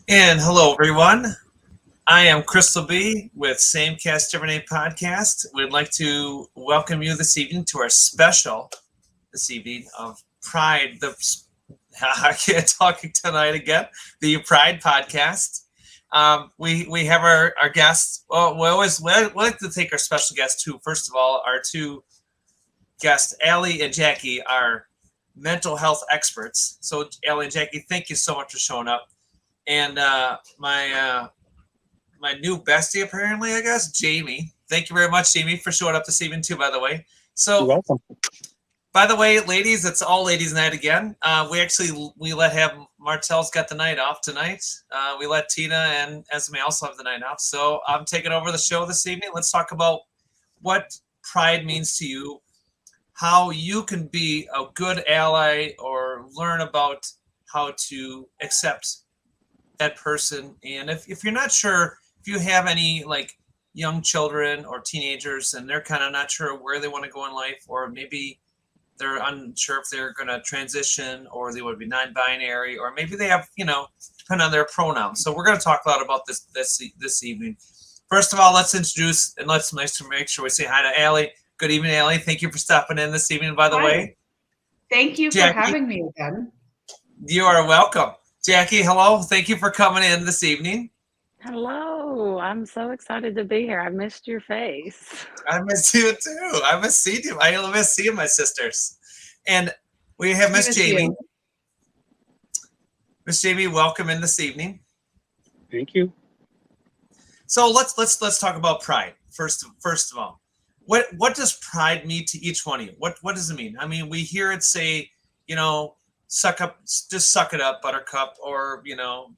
And hello, everyone. I am Crystal B with Same Cast Different Name Podcast. We'd like to welcome you this evening to our special this evening of Pride. I can't talk tonight again. The Pride podcast. We have our guests. Well, we like to take our special guests too. First of all, our two guests, Allie and Jackie, are mental health experts. So, Allie and Jackie, thank you so much for showing up. And my new bestie, apparently, I guess, Jamie. Thank you very much, Jamie, for showing up this evening too. By the way, You're so welcome. by the way, ladies, it's all ladies' night again. We let have Martel's got the night off tonight. We let Tina and Esme also have the night off. So I'm taking over the show this evening. Let's talk about what pride means to you, how you can be a good ally, or learn about how to accept that person. And if you're not sure, if you have any like young children or teenagers and they're kind of not sure where they want to go in life, or maybe they're unsure if they're going to transition or they would be non-binary, or maybe they have, depend on their pronouns. So we're going to talk a lot about this evening. First of all, let's introduce and let's make sure we say hi to Allie. Good evening, Allie. Thank you for stopping in this evening, by the Hi. way. Thank you for Jackie, having me again. you are welcome. Jackie, hello. Thank you for coming in this evening. Hello, I'm so excited to be here. I missed your face. I miss you too. I miss seeing you. I miss seeing my sisters. And we have Miss Miss Jamie. you. Miss Jamie, welcome in this evening. Thank you. So let's talk about pride first of all. What does pride mean to each one of you? What does it mean? I mean, we hear it say, suck up, just suck it up, Buttercup, or you'll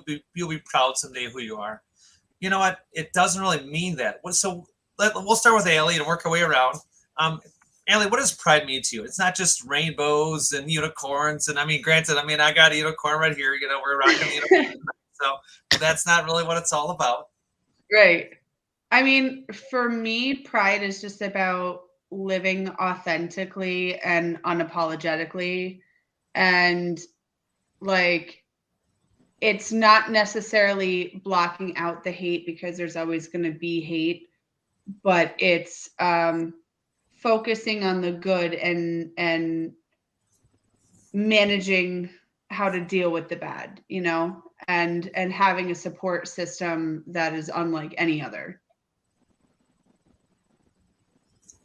be proud someday who you are. You know what? It doesn't really mean that. So we'll start with Allie and work our way around. Allie, what does pride mean to you? It's not just rainbows and unicorns. And I mean, granted, I got a unicorn right here. We're rocking the unicorn. So that's not really what it's all about. Right. I mean, for me, pride is just about living authentically and unapologetically. And like, it's not necessarily blocking out the hate, because there's always going to be hate, but it's focusing on the good and managing how to deal with the bad, and having a support system that is unlike any other.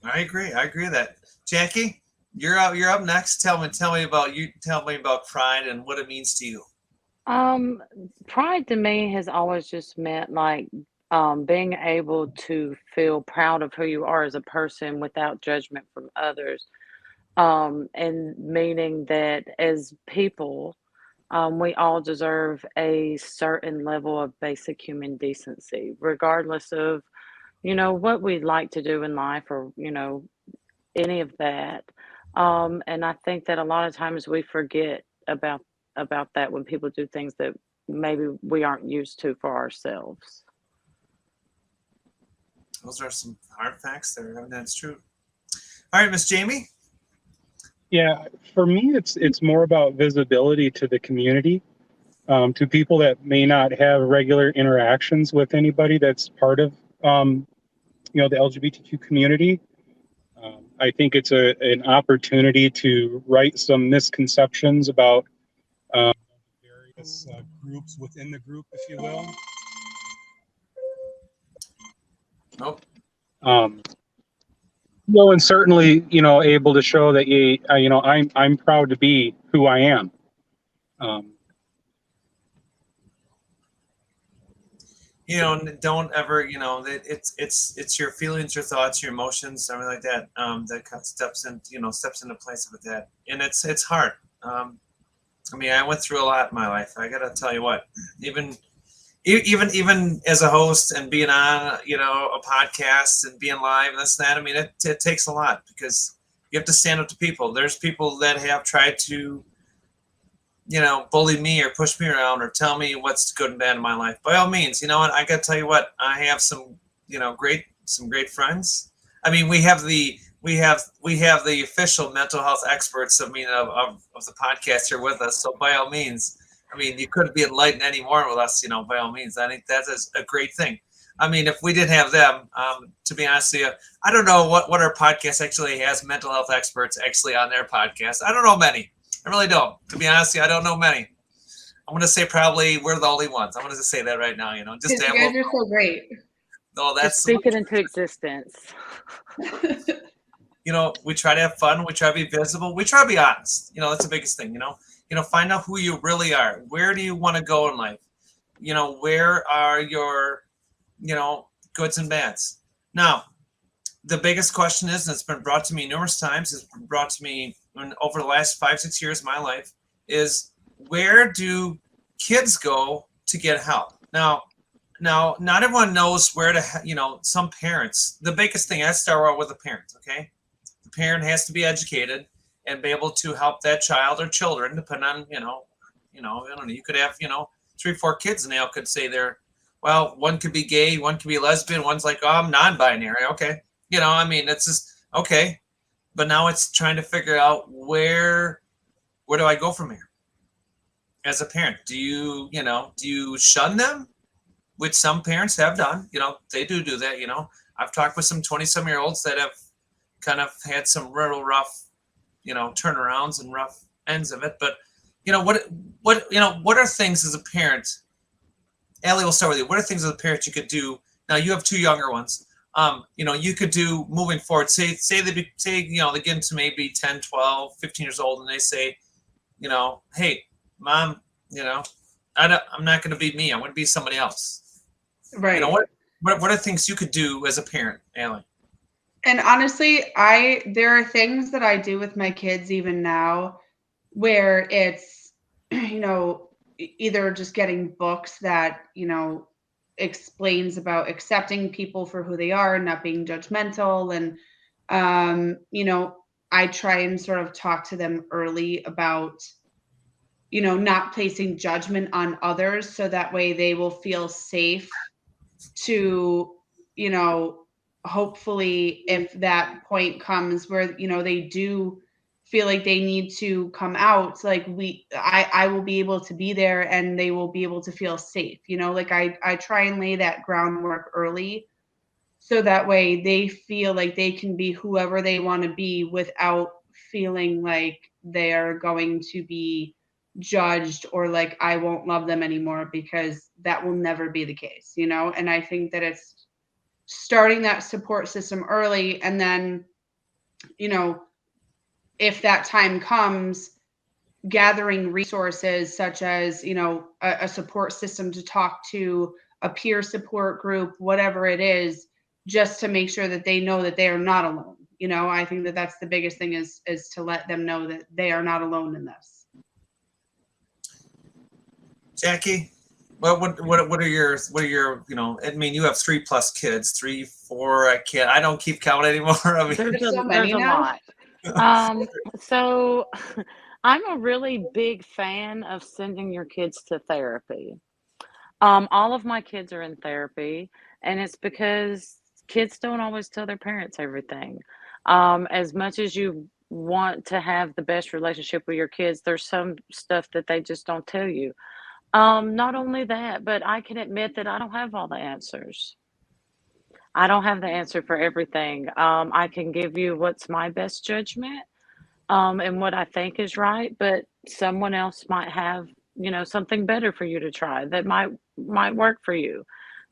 I agree. I agree with that. Jackie, you're up next. Tell me about pride and what it means to you. Pride to me has always just meant like being able to feel proud of who you are as a person without judgment from others. And meaning that as people, we all deserve a certain level of basic human decency, regardless of, what we'd like to do in life, or, any of that. And I think that a lot of times we forget about that when people do things that maybe we aren't used to for ourselves. Those are some hard facts there. I mean, that's true. All right, Miss Jamie. Yeah, for me, it's more about visibility to the community, to people that may not have regular interactions with anybody that's part of, the LGBTQ community. I think it's an opportunity to right some misconceptions about various groups within the group, if you will. Nope. And certainly, able to show that I'm proud to be who I am. Don't ever, it's your feelings, your thoughts, your emotions, something like that. That steps into place with that, and it's hard. I went through a lot in my life. I gotta tell you what, even as a host and being on, a podcast and being live and this and that. I mean, it takes a lot, because you have to stand up to people. There's people that have tried to, bully me or push me around or tell me what's good and bad in my life. By all means, you know what? I got to tell you what, I have some great friends. I mean, we have the official mental health experts of the podcast here with us. So by all means, I mean, you couldn't be enlightened anymore with us, by all means. I think that is a great thing. I mean, if we didn't have them, to be honest with you, I don't know what our podcast actually has mental health experts actually on their podcast. I don't know many. I really don't. To be honest with you, I don't know many. I'm going to say probably we're the only ones. I'm going to say that right now, just You guys are so great. No, Just that's speak it into existence. we try to have fun. We try to be visible. We try to be honest. That's the biggest thing. Find out who you really are. Where do you want to go in life? Where are your, goods and bads? Now, the biggest question is, and it's been brought to me numerous times, it's been brought to me over the last 5-6 years of my life, is where do kids go to get help? Now, not everyone knows where to, some parents, the biggest thing, I start out with the parents, okay? The parent has to be educated and be able to help that child or children, depending on, I don't know, you could have, 3-4 kids and they all could say one could be gay, one could be lesbian, one's like, oh, I'm non-binary, okay. It's just, okay. But now it's trying to figure out where do I go from here? As a parent, do you shun them? Which some parents have done, they do that, I've talked with some 20-some-year-olds that have kind of had some real rough, turnarounds and rough ends of it. But, what are things as a parent? Allie, we'll start with you. What are things as a parent you could do? Now you have 2 younger ones. You could do moving forward. Say they get into maybe 10, 12, 15 years old and they say, hey, mom, I'm not going to be me. I'm going to be somebody else. Right. What are things you could do as a parent, Allie? And honestly, there are things that I do with my kids even now where it's, either just getting books that, explains about accepting people for who they are and not being judgmental. And, I try and sort of talk to them early about, not placing judgment on others. So that way they will feel safe to, hopefully if that point comes where, they do feel like they need to come out, like I will be able to be there and they will be able to feel safe, I try and lay that groundwork early so that way they feel like they can be whoever they want to be without feeling like they are going to be judged or like I won't love them anymore, because that will never be the case, and I think that it's starting that support system early, and then if that time comes, gathering resources such as a support system to talk to, a peer support group, whatever it is, just to make sure that they know that they are not alone. I think that that's the biggest thing is to let them know that they are not alone in this. Jackie, what are your I mean, you have 3+ kids, 3, 4. I don't keep count anymore. I mean, There's so many there's a now. lot. So I'm a really big fan of sending your kids to therapy. All of my kids are in therapy, and it's because kids don't always tell their parents everything. As much as you want to have the best relationship with your kids, there's some stuff that they just don't tell you. Not only that, but I can admit that I don't have all the answers. I don't have the answer for everything. I can give you what's my best judgment, and what I think is right, but someone else might have, something better for you to try that might work for you.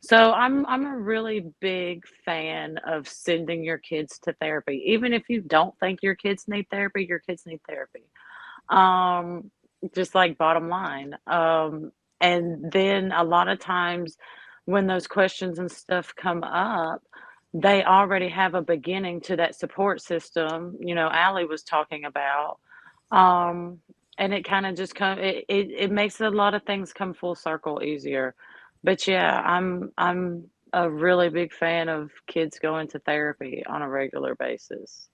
So I'm a really big fan of sending your kids to therapy. Even if you don't think your kids need therapy, your kids need therapy. Um, just like bottom line. And then a lot of times when those questions and stuff come up, they already have a beginning to that support system, Allie was talking about. Um, and it kind of just it makes a lot of things come full circle easier. But yeah, I'm a really big fan of kids going to therapy on a regular basis.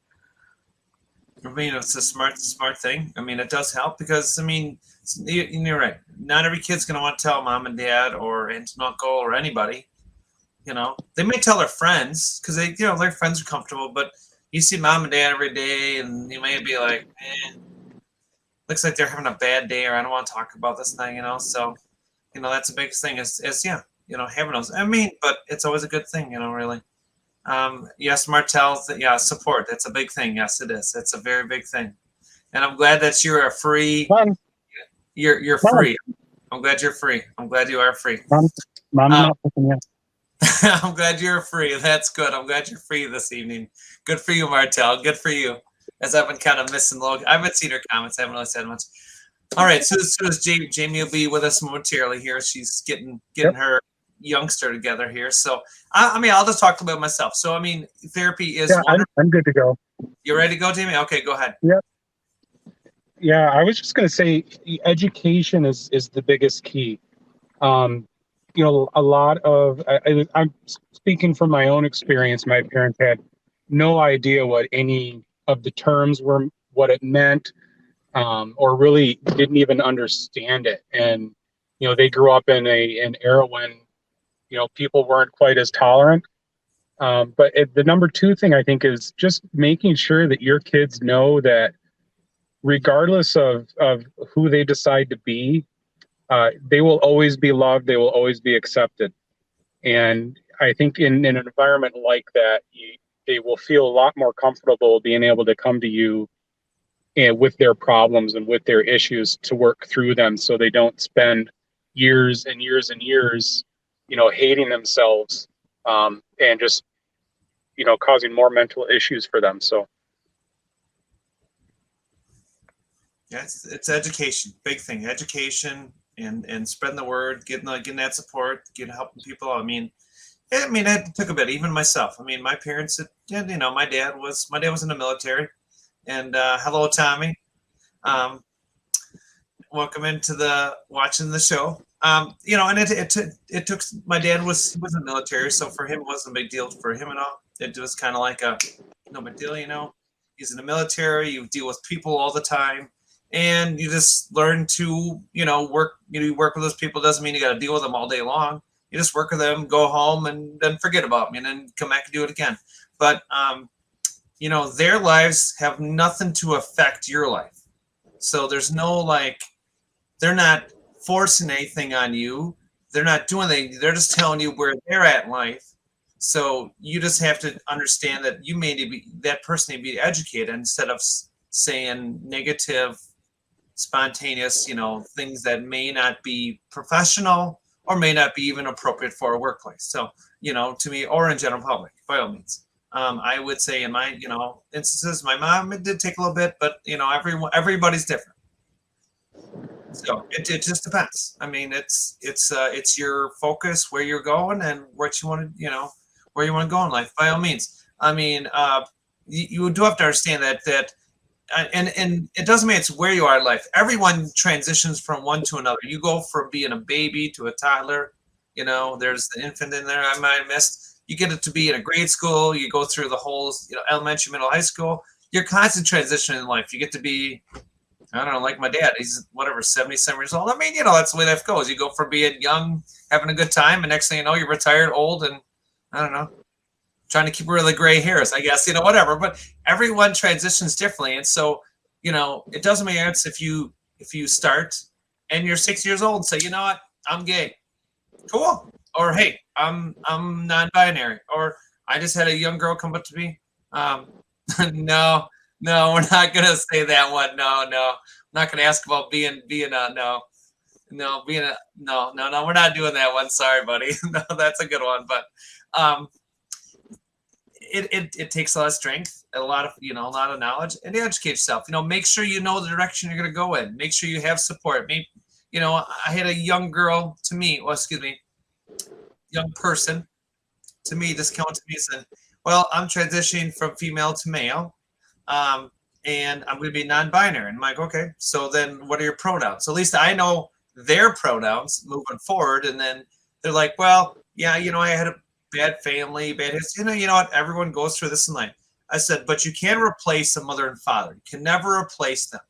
I mean, it's a smart thing. I mean, it does help because, I mean, you're right. Not every kid's going to want to tell mom and dad or aunt and uncle or anybody. They may tell their friends because their friends are comfortable, but you see mom and dad every day and you may be like, eh. looks like they're having a bad day, or I don't want to talk about this thing, so, that's the biggest thing is yeah, having those, I mean, but it's always a good thing, really. Yes, Martell, yeah, support, that's a big thing. Yes, it is. It's a very big thing. And I'm glad that you're free. You're free. I'm glad you're free. I'm glad you are free. Mom's not picking you. I'm glad you're free. That's good. I'm glad you're free this evening. Good for you, Martell. Good for you. As I've been kind of missing Logan. I haven't seen her comments. I haven't really said much. All right. So as soon as Jamie will be with us momentarily here. She's getting her youngster together here. So I mean, I'll just talk about myself. So I mean, therapy is wonderful. I'm good to go. You ready to go, Jamie? Okay, go ahead. Yep. Yeah, I was just going to say education is the biggest key. A lot of I'm speaking from my own experience. My parents had no idea what any of the terms were, what it meant, or really didn't even understand it. And they grew up in an era when people weren't quite as tolerant. But the number two thing I think is just making sure that your kids know that regardless of who they decide to be, they will always be loved. They will always be accepted. And I think in an environment like that, they will feel a lot more comfortable being able to come to you and with their problems and with their issues to work through them, so they don't spend years and years and years, hating themselves, and just, causing more mental issues for them. So. Yeah, it's education, big thing. Education and spreading the word, getting that support, helping people. I mean, it took a bit. Even myself. I mean, my parents, my dad was in the military, and hello, Tommy. Welcome into watching the show. And it took. My dad was in the military, so for him it wasn't a big deal for him at all. It was kind of like no big deal. He's in the military. You deal with people all the time. And you just learn to, work. You work with those people. Doesn't mean you got to deal with them all day long. You just work with them, go home, and then forget about them, and then come back and do it again. But their lives have nothing to affect your life. So there's no they're not forcing anything on you. They're not doing anything. They're just telling you where they're at in life. So you just have to understand that you may need to be that person to be educated instead of saying negative, spontaneous, things that may not be professional or may not be even appropriate for a workplace. So, to me, or in general public, by all means. I would say in my, instances, my mom, it did take a little bit, but everybody's different. So it just depends. I mean, it's your focus, where you're going and what you want to, where you want to go in life, by all means. I mean, you do have to understand that and it doesn't mean it's where you are in life. Everyone transitions from one to another. You go from being a baby to a toddler. There's the infant in there I might have missed. You get it to be in a grade school. You go through the whole, elementary, middle, high school. You're constant transition in life. You get to be, I don't know, like my dad. He's 77 years old. I mean, that's the way life goes. You go from being young, having a good time, and next thing you know, you're retired, old, and I don't know, trying to keep rid of the gray hairs, I guess, whatever. But everyone transitions differently. And so, it doesn't make sense if you start and you're 6 years old and say, you know what, I'm gay. Cool. Or, hey, I'm non-binary. Or I just had a young girl come up to me. No, we're not going to say that one. No. I'm not going to ask about being we're not doing that one. Sorry, buddy. No, that's a good one. But, it takes a lot of strength, a lot of knowledge, and educate yourself. Make sure you know the direction you're going to go in. Make sure you have support. Maybe, I had a young girl to me, young person to me, just come to me and said, well, I'm transitioning from female to male, and I'm going to be non-binary. And I'm like, okay, so then what are your pronouns? So at least I know their pronouns moving forward. And then they're like, well, yeah, I had a bad family, bad history. You know what? Everyone goes through this in life. I said, but you can't replace a mother and father. You can never replace them.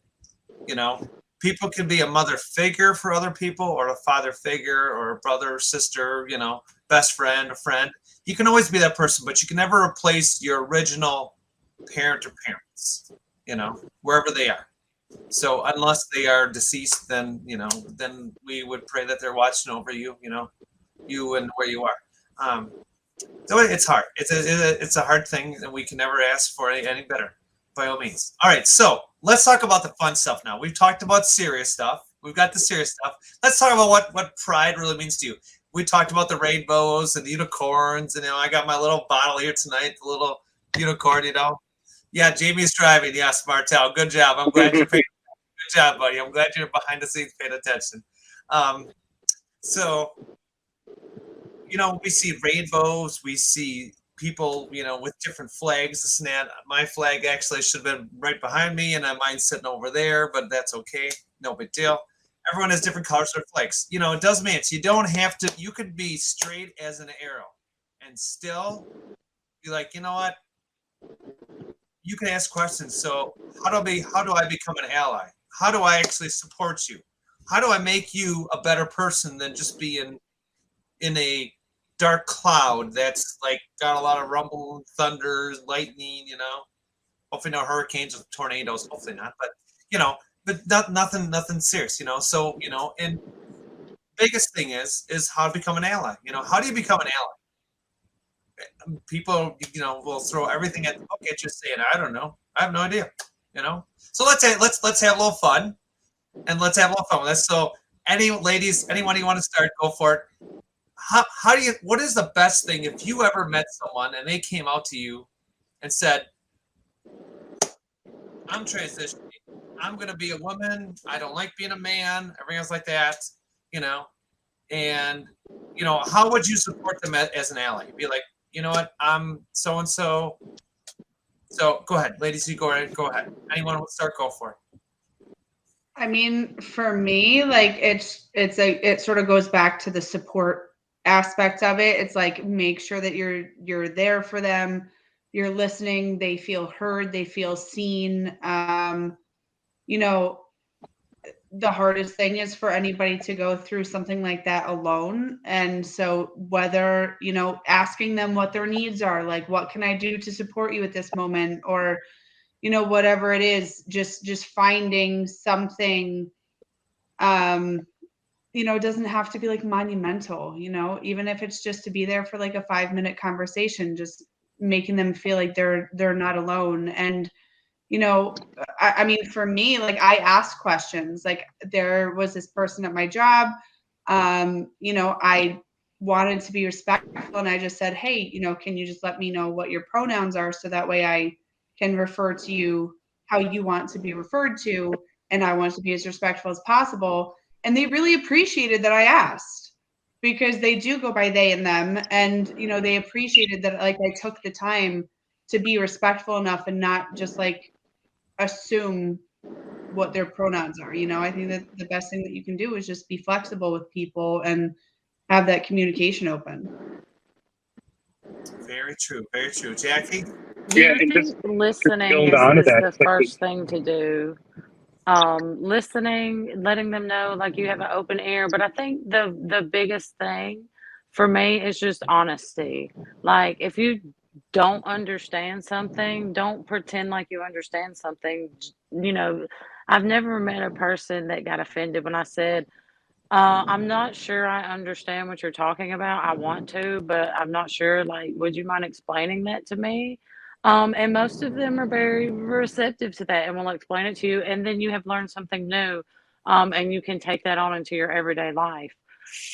People can be a mother figure for other people, or a father figure, or a brother or sister, best friend, a friend. You can always be that person, but you can never replace your original parent or parents, wherever they are. So unless they are deceased, then then we would pray that they're watching over you, you and where you are. So it's hard. It's a hard thing, and we can never ask for any better, by all means. All right, so let's talk about the fun stuff now. We've talked about serious stuff. We've got the serious stuff. Let's talk about what pride really means to you. We talked about the rainbows and the unicorns, and I got my little bottle here tonight, the little unicorn. Yeah, Jamie's driving. Yes, Martel. Good job. I'm glad you're paying. Good job, buddy. I'm glad you're behind the scenes paying attention. So we see rainbows, we see people, with different flags, this and that. My flag actually should have been right behind me, and mine's sitting over there, but that's okay. No big deal. Everyone has different colors for flags. It does mean you don't have to, you could be straight as an arrow and still be like, you know what? You can ask questions. So how do I become an ally? How do I actually support you? How do I make you a better person than just being in a dark cloud that's like got a lot of rumble, thunder, lightning, hopefully no hurricanes or tornadoes, hopefully not, but nothing serious, so, and biggest thing is how to become an ally. How do you become an ally? People, will throw everything at the book at you saying, I don't know. I have no idea, so let's have a little fun, and let's have a little fun with this. So anyone you want to start, go for it. What is the best thing if you ever met someone and they came out to you and said, I'm transitioning, I'm going to be a woman, I don't like being a man, everything else like that, and, how would you support them as an ally? Be like, you know what, I'm so-and-so. So go ahead, ladies, you go ahead. Anyone will start, go for it. I mean, for me, like it sort of goes back to the support aspect of it. It's like, make sure that you're there for them, you're listening, they feel heard, they feel seen. The hardest thing is for anybody to go through something like that alone. And so whether, asking them what their needs are, like, what can I do to support you at this moment? Or, whatever it is, just finding something, it doesn't have to be like monumental, even if it's just to be there for like a 5-minute conversation, just making them feel like they're not alone. And, I mean, for me, like, I ask questions. Like, there was this person at my job, I wanted to be respectful, and I just said, hey, can you just let me know what your pronouns are, so that way I can refer to you how you want to be referred to, and I want to be as respectful as possible. And they really appreciated that I asked, because they do go by they and them, and they appreciated that, like, I took the time to be respectful enough and not just like assume what their pronouns are. I think that the best thing that you can do is just be flexible with people and have that communication open. Very true, very true. Jackie? Yeah, I and think just listening build on to is that. the It's like first thing to do. Listening, letting them know like you have an open ear. But I think the biggest thing for me is just honesty. Like, if you don't understand something, don't pretend like you understand something. I've never met a person that got offended when I said, I'm not sure I understand what you're talking about. I want to, but I'm not sure. Like, would you mind explaining that to me? And most of them are very receptive to that and will explain it to you. And then you have learned something new, and you can take that on into your everyday life.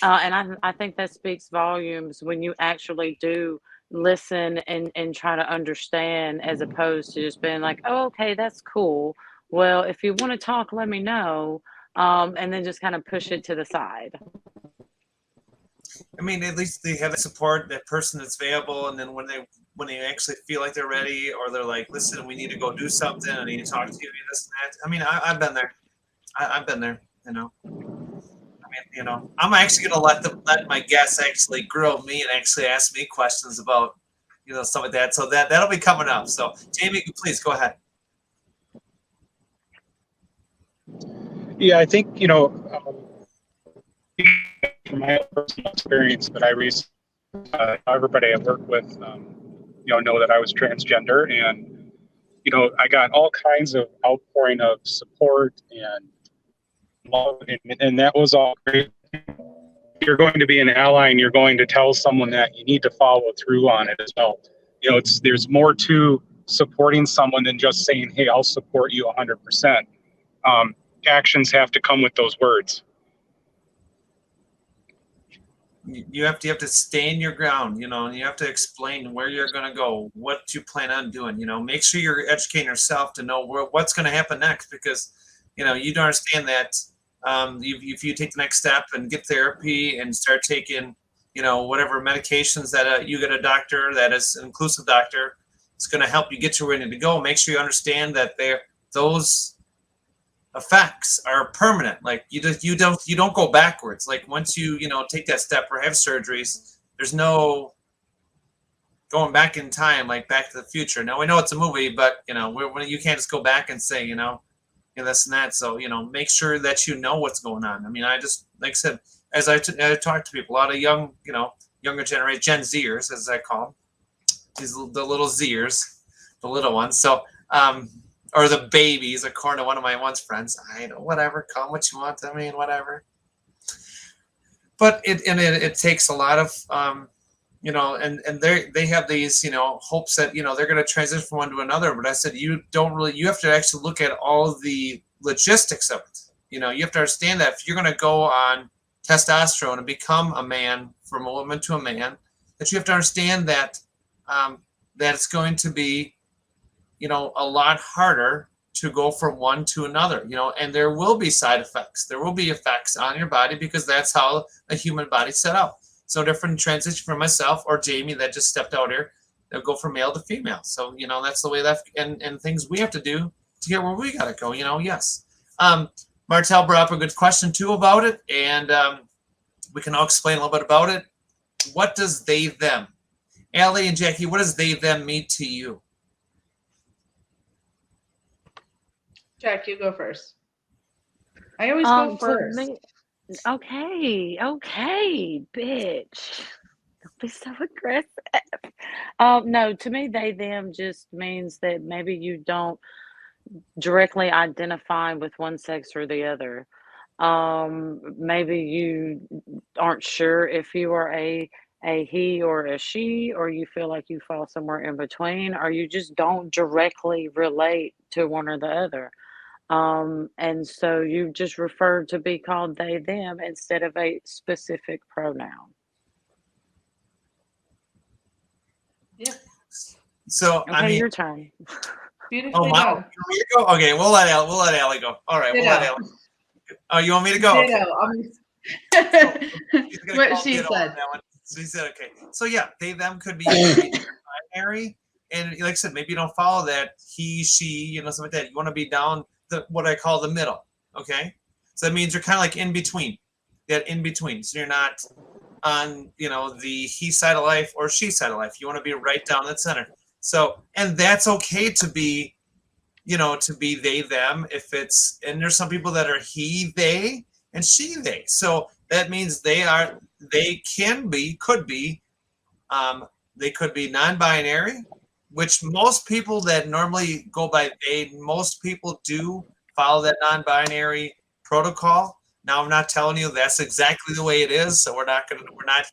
And I think that speaks volumes when you actually do listen and try to understand, as opposed to just being like, oh, okay, that's cool. Well, if you want to talk, let me know. And then just kind of push it to the side. I mean, at least they have the support, that person that's available, and then when they actually feel like they're ready, or they're like, listen, we need to go do something, I need to talk to you, this and that. I mean, I've been there. I've been there, I mean, I'm actually gonna let my guests actually grill me and actually ask me questions about, stuff like that. So that'll be coming up. So Jamie, please go ahead. Yeah, I think, from my personal experience that I recently, everybody I work with, know that I was transgender, and I got all kinds of outpouring of support and love, and that was all great. You're going to be an ally and you're going to tell someone that, you need to follow through on it as well. There's more to supporting someone than just saying, hey, I'll support you 100%. Actions have to come with those words. You have to stand your ground, and you have to explain where you're going to go, what you plan on doing. Make sure you're educating yourself to know what's going to happen next, because you don't understand that. If you take the next step and get therapy and start taking whatever medications that you get a doctor that is an inclusive doctor, it's going to help you get to where you need to go. Make sure you understand that those effects are permanent. Like you don't go backwards. Like once you take that step or have surgeries, there's no going back in time, like Back to the Future. Now we know it's a movie, but you can't just go back and say this and that. So make sure that you know what's going on. I mean, I just, like I said, as I talk to people, a lot of younger generation, Gen Zers, as I call them, the little Zers, the little ones. So or the babies, according to one of my friends. Whatever, call them what you want. I mean, whatever. But it takes a lot of and they have these hopes that they're going to transition from one to another. But I said you have to actually look at all the logistics of it. You have to understand that if you're going to go on testosterone and become a man, from a woman to a man, that you have to understand that that it's going to be a lot harder to go from one to another, and there will be side effects. There will be effects on your body, because that's how a human body's set up. So different transition for myself or Jamie that just stepped out here, they'll go from male to female. So, that's the way that, and things we have to do to get where we got to go, yes. Martel brought up a good question too about it. And we can all explain a little bit about it. What does they, them? Allie and Jackie, what does they, them mean to you? Jacque, you go first. I always go To first. me, okay, bitch. Don't be so aggressive. No, to me, they, them just means that maybe you don't directly identify with one sex or the other. Maybe you aren't sure if you are a he or a she, or you feel like you fall somewhere in between, or you just don't directly relate to one or the other. And so you just refer to be called they, them instead of a specific pronoun. Yeah. So Okay, I mean, your turn. Beautifully wow. done. You want me to go? Okay, we'll let Allie go. All right, we'll let Allie. Oh, you want me to go? Okay. So, What she said. She said, okay. So yeah, they, them could be binary. And like I said, maybe you don't follow that he, she, something like that. You want to be down what I call the middle. Okay. So that means you're kind of like in between. That in between. So you're not on, the he side of life or she side of life. You want to be right down the center. So, and that's okay to be, to be they, them, if it's, and there's some people that are he, they, and she, they. So that means they could be non-binary, which most people that normally go by they, most people do follow that non-binary protocol. Now, I'm not telling you that's exactly the way it is. So we're not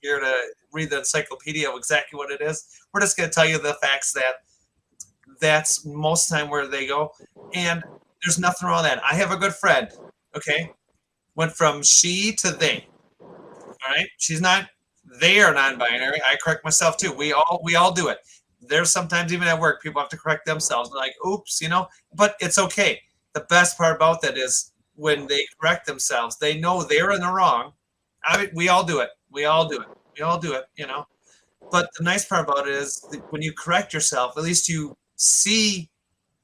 here to read the encyclopedia of exactly what it is. We're just going to tell you the facts that that's most of the time where they go. And there's nothing wrong with that. I have a good friend. Okay. Went from she to they. All right. They are non-binary. I correct myself too. We all do it. There's sometimes even at work, people have to correct themselves. They're like, oops, but it's okay. The best part about that is when they correct themselves, they know they're in the wrong. We all do it. But the nice part about it is when you correct yourself, at least you see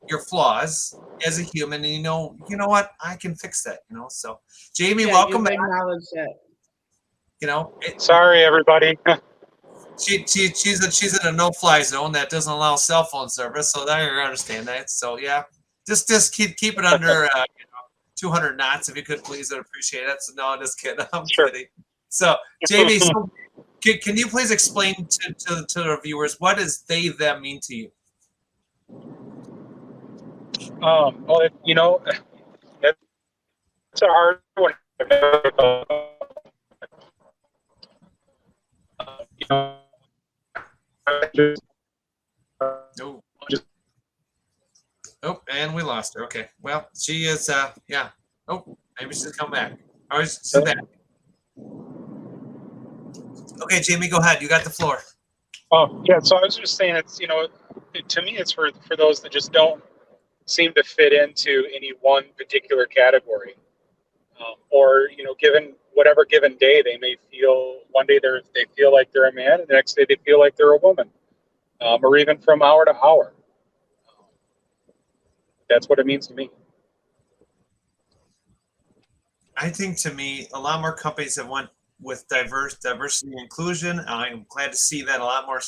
your flaws as a human, and you know what, I can fix that. So Jamie, welcome back. Acknowledge it. Sorry, everybody. She's in a no-fly zone that doesn't allow cell phone service, so now you understand that. So yeah, just keep it under 200 knots if you could, please. I'd appreciate it. So no, I'm just kidding. I'm kidding. So Jamie, can you please explain to the viewers what does they, them mean to you? Well, it's a hard one. You know, just, Oh, just oh, and we lost her. Okay. Well, she is. Yeah. Oh, maybe she's come back. Or is she back? Okay, Jamie, go ahead. You got the floor. Oh, yeah. So I was just saying, it's to me, it's for those that just don't seem to fit into any one particular category, or given whatever given day they may feel. One day they feel like they're a man, and the next day they feel like they're a woman, or even from hour to hour. That's what it means to me. I think to me, a lot more companies have went with diversity and inclusion. I'm glad to see that a lot more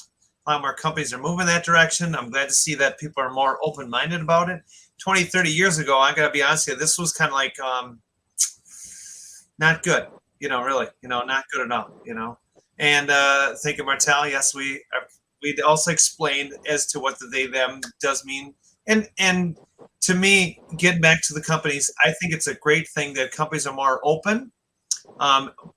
companies are moving that direction. I'm glad to see that people are more open-minded about it. 20, 30 years ago, I gotta be honest with you, this was kind of like not good, really, not good at all. And thank you, Martel. Yes, we also explained as to what the they them does mean. And to me, getting back to the companies, I think it's a great thing that companies are more open.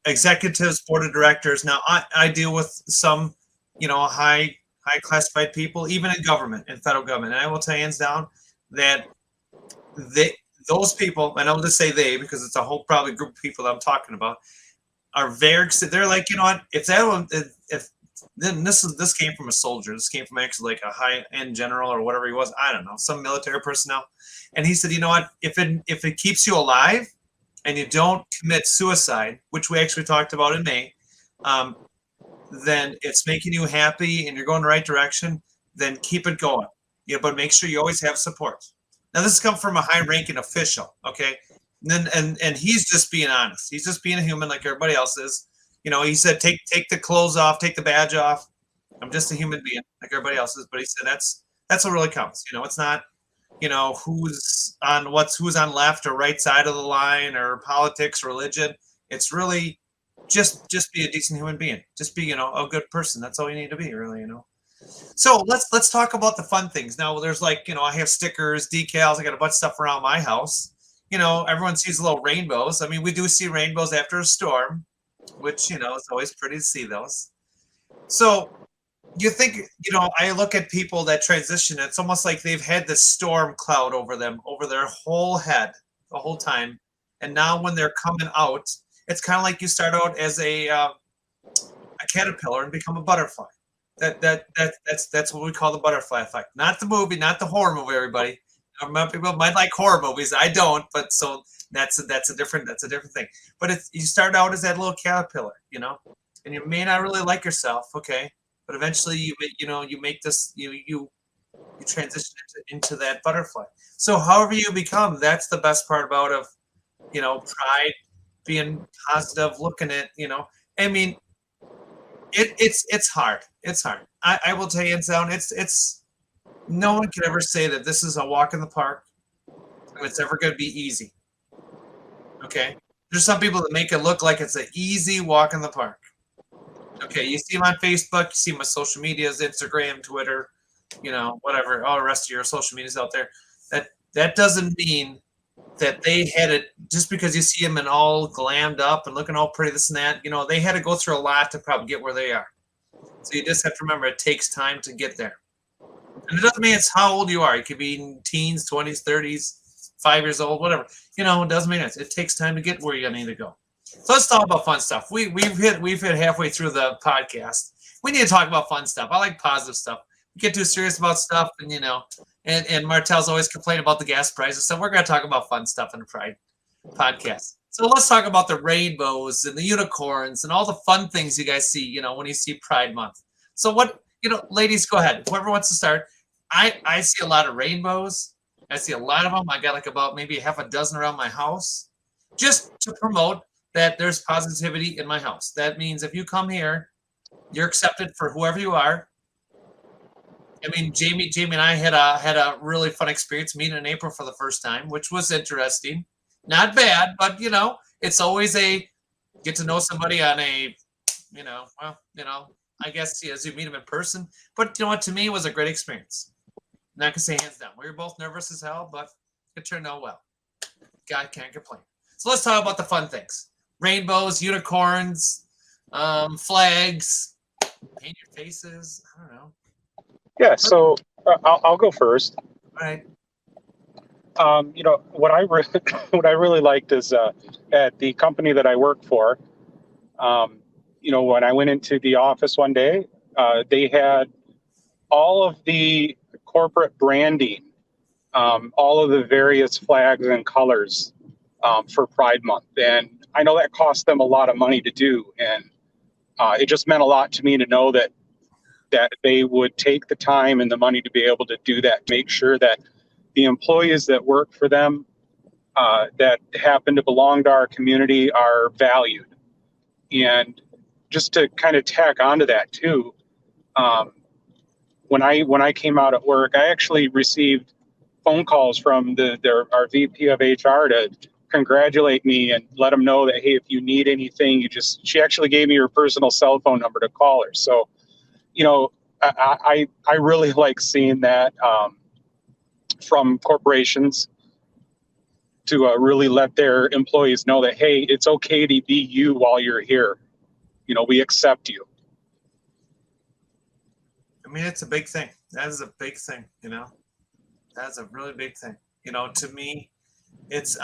Executives, board of directors. Now, I deal with some, high classified people, even in government, in federal government. And I will tell you hands down that those people, and I'll just say they because it's a whole probably group of people that I'm talking about, are they're like, you know what, if then this came from a soldier. This came from actually like a high end general or whatever he was. I don't know, some military personnel. And he said, you know what, if it keeps you alive and you don't commit suicide, which we actually talked about in May, then it's making you happy and you're going the right direction, then keep it going. But make sure you always have support. Now this comes from a high ranking official, okay? And he's just being honest. He's just being a human like everybody else is. He said, take the clothes off, take the badge off. I'm just a human being like everybody else is. But he said that's what really counts. It's not, who's on left or right side of the line or politics, religion. It's really just be a decent human being. Just be, a good person. That's all you need to be, really. So let's talk about the fun things. Now there's like, I have stickers, decals. I got a bunch of stuff around my house. Everyone sees little rainbows. I mean, we do see rainbows after a storm, which, it's always pretty to see those. So you think, I look at people that transition. It's almost like they've had this storm cloud over them, over their whole head the whole time. And now when they're coming out, it's kind of like you start out as a caterpillar and become a butterfly. That's what we call the butterfly effect. Not the movie, not the horror movie, everybody. People might like horror movies. I don't, but so that's a different thing. But you start out as that little caterpillar, and you may not really like yourself, okay, but eventually you make this you transition into that butterfly. So however you become, that's the best part about pride, being positive, looking at I mean, it's hard. It's hard. I will tell you, it's no one can ever say that this is a walk in the park and it's ever going to be easy. Okay. There's some people that make it look like it's an easy walk in the park. Okay. You see them on Facebook, you see them on social medias, Instagram, Twitter, whatever, all the rest of your social medias out there. That doesn't mean that they had it just because you see them and all glammed up and looking all pretty, this and that. They had to go through a lot to probably get where they are. So you just have to remember it takes time to get there. And it doesn't mean it's how old you are. You could be in teens, 20s, 30s, 5 years old, whatever. It doesn't mean it takes time to get where you need to go. So let's talk about fun stuff. We've hit halfway through the podcast. We need to talk about fun stuff. I like positive stuff. We get too serious about stuff, and and Martel's always complaining about the gas prices. So we're going to talk about fun stuff in the Pride podcast. So let's talk about the rainbows and the unicorns and all the fun things you guys see, when you see Pride Month. So what, ladies, go ahead. Whoever wants to start. I see a lot of rainbows. I see a lot of them. I got like about maybe half a dozen around my house just to promote that there's positivity in my house. That means if you come here, you're accepted for whoever you are. I mean, Jamie and I had a really fun experience meeting in April for the first time, which was interesting. Not bad, but it's always a get to know somebody on a, I guess as you meet them in person. But what to me was a great experience. not gonna say hands down. We were both nervous as hell, but it turned out well. God can't complain. So let's talk about the fun things: rainbows, unicorns, flags, paint your faces. I don't know. Yeah, so I'll go first. All right. What I what I really liked is at the company that I work for. When I went into the office one day, they had all of the corporate branding, all of the various flags and colors for Pride Month, and I know that cost them a lot of money to do, and it just meant a lot to me to know that they would take the time and the money to be able to do that, make sure that the employees that work for them that happen to belong to our community are valued. And just to kind of tack onto that too, when I came out at work, I actually received phone calls from our VP of HR to congratulate me and let them know that, hey, if you need anything, she actually gave me her personal cell phone number to call her. So, I really like seeing that from corporations to really let their employees know that, hey, it's okay to be you while you're here. We accept you. I mean, it's a big thing. That is a big thing, That's a really big thing. To me, it's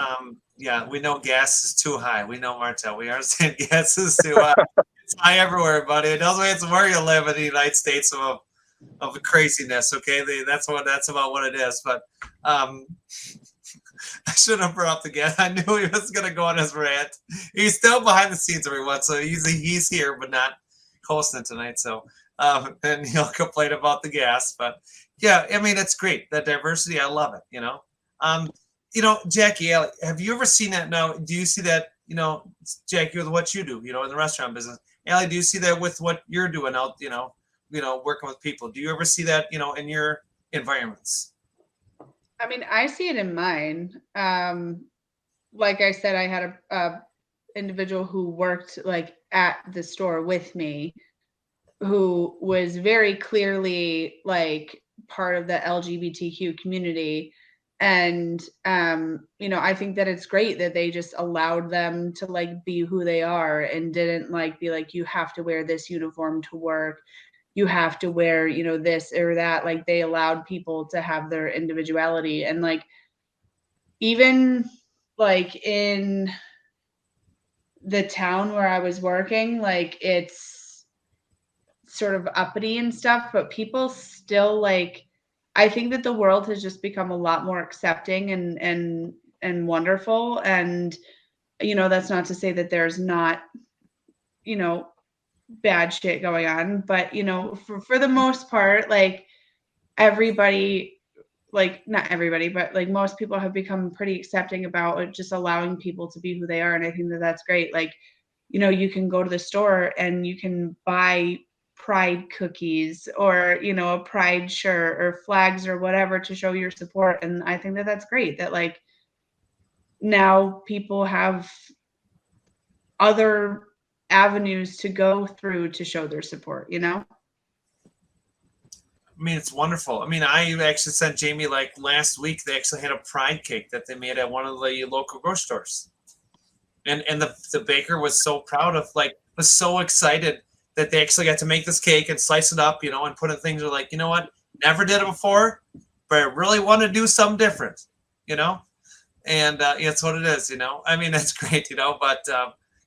we know gas is too high. We know, Martel, we understand gas is too high. It's high everywhere, buddy. It doesn't matter where you live in the United States of the craziness, okay? That's about what it is. But I should have brought up the gas. I knew he was gonna go on his rant. He's still behind the scenes, everyone. So he's here, but not hosting tonight. So and he'll complain about the gas. But yeah, I mean, it's great. That diversity, I love it. Jackie, have you ever seen that? Now, do you see that? Jackie, with what you do, in the restaurant business. Allie, do you see that with what you're doing out? Working with people. Do you ever see that? In your environments? I mean, I see it in mine. Like I said, I had a individual who worked like at the store with me, who was very clearly like part of the LGBTQ community. And, I think that it's great that they just allowed them to like be who they are and didn't like be like, you have to wear this uniform to work. You have to wear, this or that. Like they allowed people to have their individuality. And like, even like in the town where I was working, like it's sort of uppity and stuff, but people still like, I think that the world has just become a lot more accepting and wonderful. And, that's not to say that there's not, bad shit going on, but, for the most part, like everybody, like not everybody, but like most people have become pretty accepting about just allowing people to be who they are. And I think that that's great. Like, you can go to the store and you can buy pride cookies or, a pride shirt or flags or whatever to show your support. And I think that that's great that like now people have other avenues to go through to show their support, I mean, it's wonderful. I mean, I actually sent Jamie like last week. They actually had a pride cake that they made at one of the local grocery stores, and the baker was so proud of, like, was so excited that they actually got to make this cake and slice it up, and put in things. Are like, what? Never did it before, but I really want to do something different, and it's what it is, I mean, that's great, but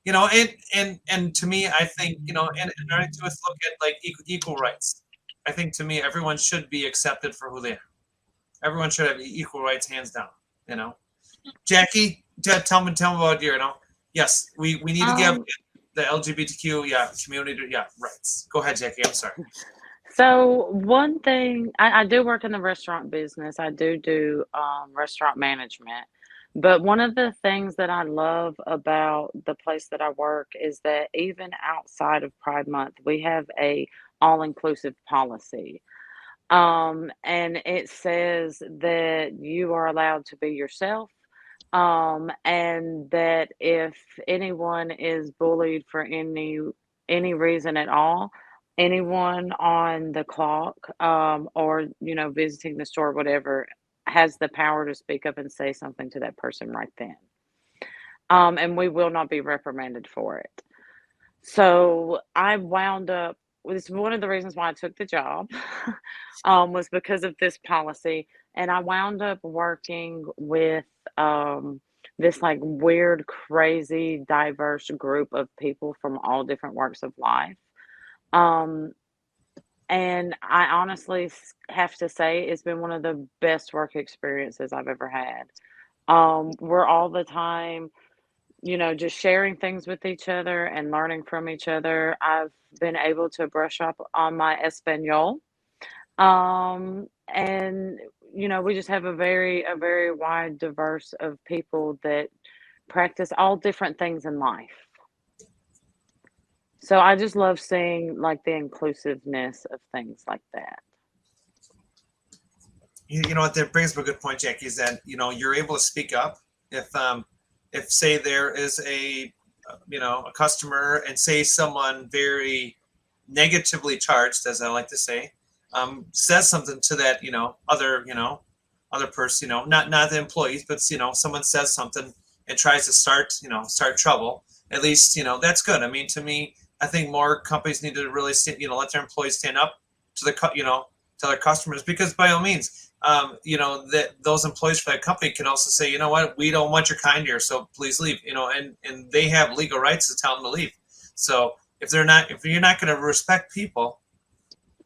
and to me, I think, and I do is look at like equal rights. I think to me, everyone should be accepted for who they are. Everyone should have equal rights, hands down. Jackie, tell me about your. Yes, we need to give the LGBTQ community rights. Go ahead, Jackie. I'm sorry. So one thing, I do work in the restaurant business. I do restaurant management. But one of the things that I love about the place that I work is that even outside of Pride Month, we have a all-inclusive policy. And it says that you are allowed to be yourself. And that if anyone is bullied for any reason at all, anyone on the clock, or, visiting the store, whatever, has the power to speak up and say something to that person right then. And we will not be reprimanded for it. So I wound up, it's one of the reasons why I took the job, was because of this policy. And I wound up working with this like weird, crazy, diverse group of people from all different walks of life. Um, and I honestly have to say it's been one of the best work experiences I've ever had. We're all the time, just sharing things with each other and learning from each other. I've been able to brush up on my Espanol. And we just have a very wide diverse of people that practice all different things in life. So I just love seeing like the inclusiveness of things like that. You know what, that brings up a good point, Jackie, is that you're able to speak up if say there is a a customer, and say someone very negatively charged, as I like to say, says something to that other person, not the employees, but someone says something and tries to start trouble. At least that's good. I mean, to me, I think more companies need to really let their employees stand up to to their customers, because by all means, that those employees for that company can also say, you know what, we don't want your kind here, so please leave. And they have legal rights to tell them to leave. So if you're not going to respect people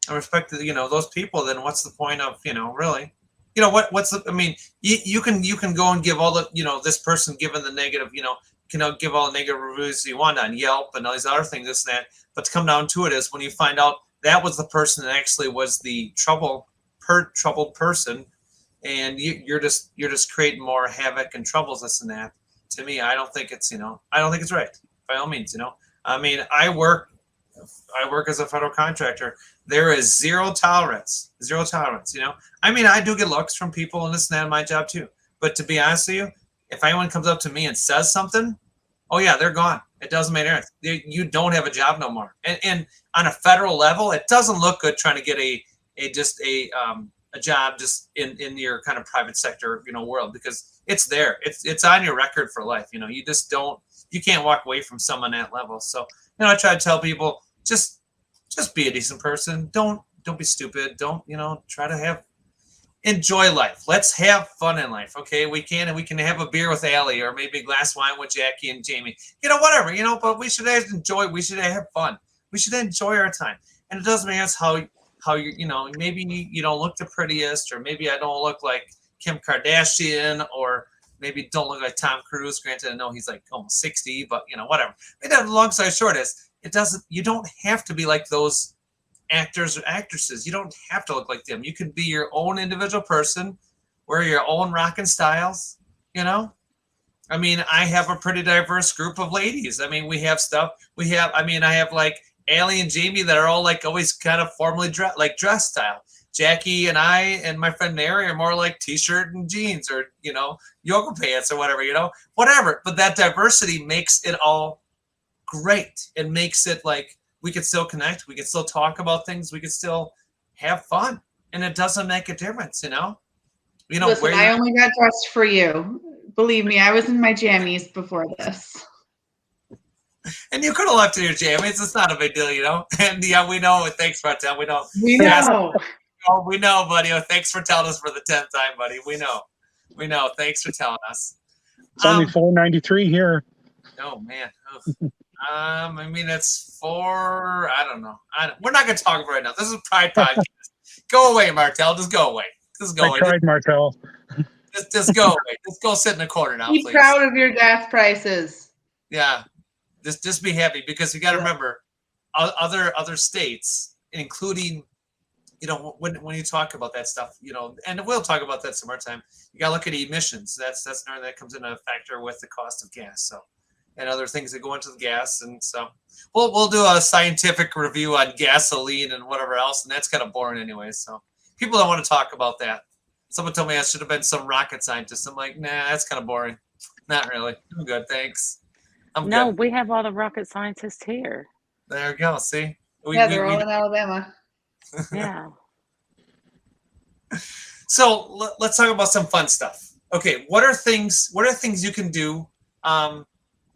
and respect those people, then what's the point of really? What's the? I mean, you can go and give all the this person given the negative give all the negative reviews you want on Yelp and all these other things, this and that. But to come down to it is when you find out that was the person that actually was the troubled person, and you're just creating more havoc and troubles, this and that. To me, I don't think it's right, by all means. I mean, I work as a federal contractor. There is zero tolerance. I mean, I do get looks from people and this and that in my job too. But to be honest with you, if anyone comes up to me and says something, oh yeah, they're gone. It doesn't matter. You don't have a job no more. And on a federal level, it doesn't look good trying to get a job just in your kind of private sector world, because it's there. It's on your record for life. You can't walk away from someone at that level. So I try to tell people, just be a decent person. Don't be stupid. Don't try to enjoy life. Let's have fun in life. Okay, we can have a beer with Allie, or maybe a glass of wine with Jackie and Jamie. Whatever. But we should enjoy. We should have fun. We should enjoy our time. And it doesn't matter how you maybe you don't look the prettiest, or maybe I don't look like Kim Kardashian, or maybe don't look like Tom Cruise. Granted, I know he's like almost 60, but whatever. And long story short is, you don't have to be like those actors or actresses. You don't have to look like them. You can be your own individual person, wear your own rockin' styles. I mean, I have a pretty diverse group of ladies. I mean, we have stuff. I have like Allie and Jamie that are all like always kind of formally dress style. Jackie and I and my friend Mary are more like t-shirt and jeans, or yoga pants or whatever. But that diversity makes it all great. It makes it like we could still connect, we could still talk about things, we could still have fun, and it doesn't make a difference. Listen, I only got dressed for you. Believe me, I was in my jammies before this. And you could have left in your jammies. It's not a big deal, And yeah, we know. Thanks, Martel. We know. We know. Oh, we know, buddy. Thanks for telling us for the 10th time, buddy. We know. Thanks for telling us. It's only $4.93 here. Oh man. I mean, it's four. I don't know. We're not going to talk about it right now. This is Pride Podcast. Go away, Martel. Just go away. I tried, Martel. Just go away. Just go sit in the corner now, Be please. proud of your gas prices. Yeah. Just be happy, because you got to remember, other states, including, when you talk about that stuff, and we'll talk about that some more time. You got to look at emissions. That's another that comes into a factor with the cost of gas. So, and other things that go into the gas, and so we'll do a scientific review on gasoline and whatever else, and that's kind of boring anyway. So people don't want to talk about that. Someone told me I should have been some rocket scientist. I'm like, nah, that's kind of boring. Not really. I'm good, thanks. No, we have all the rocket scientists here. There you go. See, Yeah, they're all in Alabama. Yeah. So let's talk about some fun stuff. Okay, what are things you can do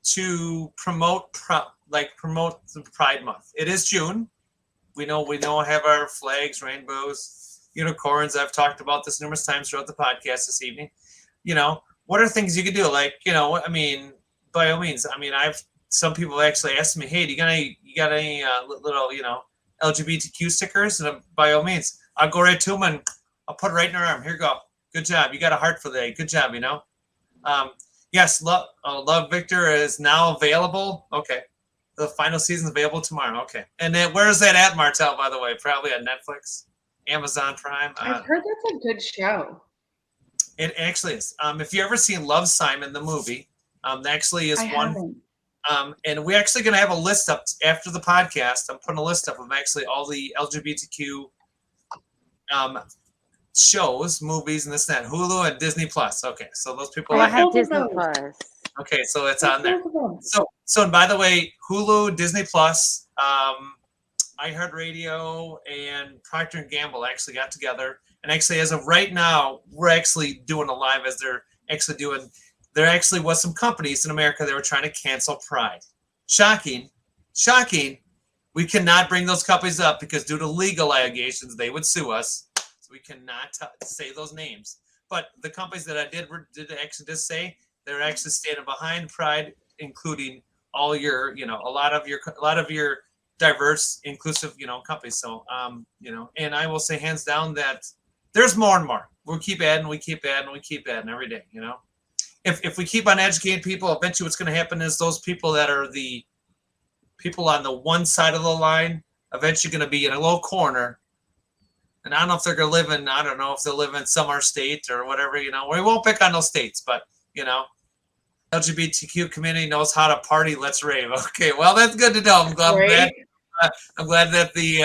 to promote the Pride Month? It is June. We know have our flags, rainbows, unicorns. I've talked about this numerous times throughout the podcast this evening. What are things you can do? Like, I mean, by all means, I mean, some people actually asked me, hey, you got any little, LGBTQ stickers? And by all means, I'll go right to them and I'll put it right in their arm. Here you go. Good job. You got a heart for the day. Good job. Yes, Love Victor is now available. Okay. The final season's available tomorrow. Okay. And then where is that at, Martel, by the way? Probably on Netflix, Amazon Prime. I've heard that's a good show. It actually is. If you ever seen Love, Simon, the movie, actually is one. Haven't. And we're actually going to have a list up after the podcast. I'm putting a list up of actually all the LGBTQ shows, movies, and this and that. Hulu and Disney Plus. Okay, so those people. Oh, I have Disney Plus. Okay, so it's on there. So and by the way, Hulu, Disney Plus, iHeartRadio, and Procter & Gamble actually got together. And actually, as of right now, we're actually doing a live as they're actually doing. There actually was some companies in America that were trying to cancel Pride. Shocking. We cannot bring those companies up because due to legal allegations, they would sue us. So we cannot say those names. But the companies that I did actually say they're actually standing behind Pride, including all your, a lot of your diverse, inclusive, companies. So, and I will say hands down that there's more and more. We'll keep adding every day. If we keep on educating people, eventually what's going to happen is those people that are the people on the one side of the line, eventually going to be in a little corner. And I don't know if they're going to live in, I don't know if they'll live in some state or whatever, we won't pick on those states, but, LGBTQ community knows how to party. Let's rave. Okay. Well, that's good to know. I'm glad that the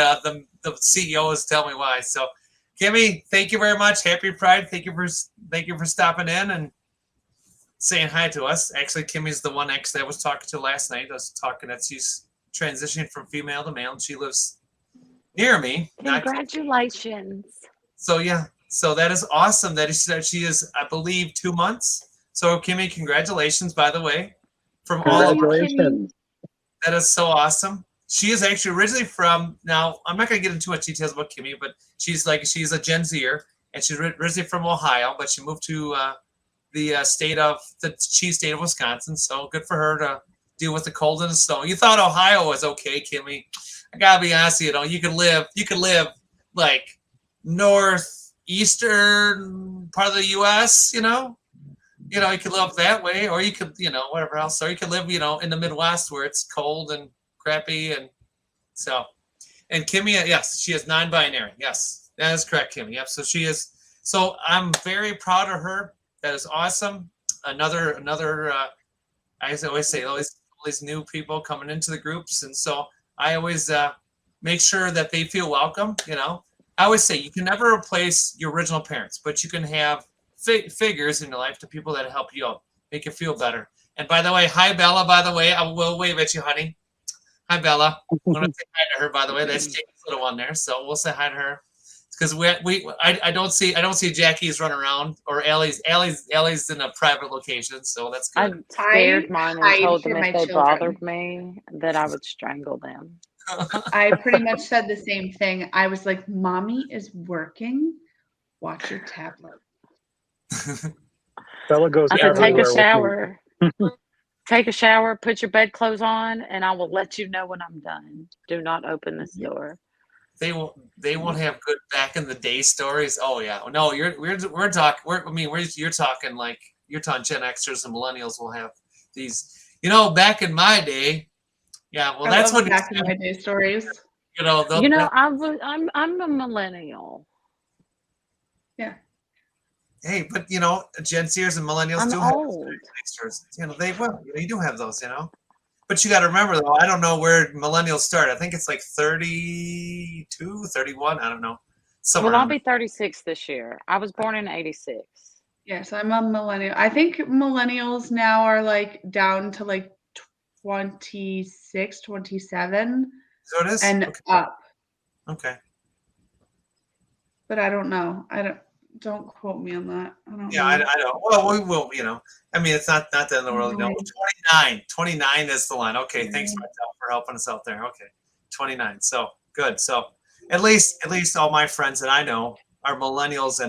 CEO is telling me why. So Kimmy, thank you very much. Happy Pride. Thank you for stopping in and saying hi to us. Actually, Kimmy's the one that I was talking to last night. I was talking that she's transitioning from female to male and she lives near me. Congratulations. So yeah. So that is awesome that she is, I believe, 2 months. So Kimmy, congratulations, by the way, from all of us. That is so awesome. She is actually originally from, now I'm not going to get into much details about Kimmy, but she's a Gen Zer and she's originally from Ohio, but she moved to the cheese state of Wisconsin. So good for her to deal with the cold and the snow. You thought Ohio was okay, Kimmy. I gotta be honest, you could live like northeastern part of the US, you could live that way, or you could, whatever else. Or you could live, in the Midwest where it's cold and crappy. And so, and Kimmy, yes, she is non-binary. Yes, that is correct, Kimmy. Yep. So she is. So I'm very proud of her. That is awesome. Another. I always say, all these new people coming into the groups, and so I always make sure that they feel welcome. I always say you can never replace your original parents, but you can have figures in your life to people that help you out, make you feel better. And by the way, hi Bella. By the way, I will wave at you, honey. Hi Bella. I want to say hi to her. By the way, that's Jake's little one there, so we'll say hi to her. Because I don't see Jackie's running around or Allie's in a private location, so that's good. I scared mine and told them if they bothered me that I would strangle them. I pretty much said the same thing. I was like, "Mommy is working. Watch your tablet." Bella goes I said, take a everywhere shower. Take a shower, put your bedclothes on, and I will let you know when I'm done. Do not open this door. They won't have good back in the day stories. Oh yeah, no, you're talking. You're talking like Gen Xers and millennials will have these. Back in my day, yeah. Well, that's what back in my day stories. I'm a millennial. Yeah. Hey, but Gen Zers and millennials do old. Have they will. You do have those, But you got to remember though, I don't know where millennials start. I think it's like 32, 31. I don't know. Well, I'll be 36 this year. I was born in 86. Yes, I'm a millennial. I think millennials now are like down to like 26, 27. So it is? and Okay. up. Okay. But I don't know. Don't quote me on that. I don't Yeah, know. I don't. Well, we will, I mean, it's not the end of the world. No, 29 is the line. Okay, thanks, Martel, for helping us out there. Okay, 29. So good. So at least all my friends that I know are millennials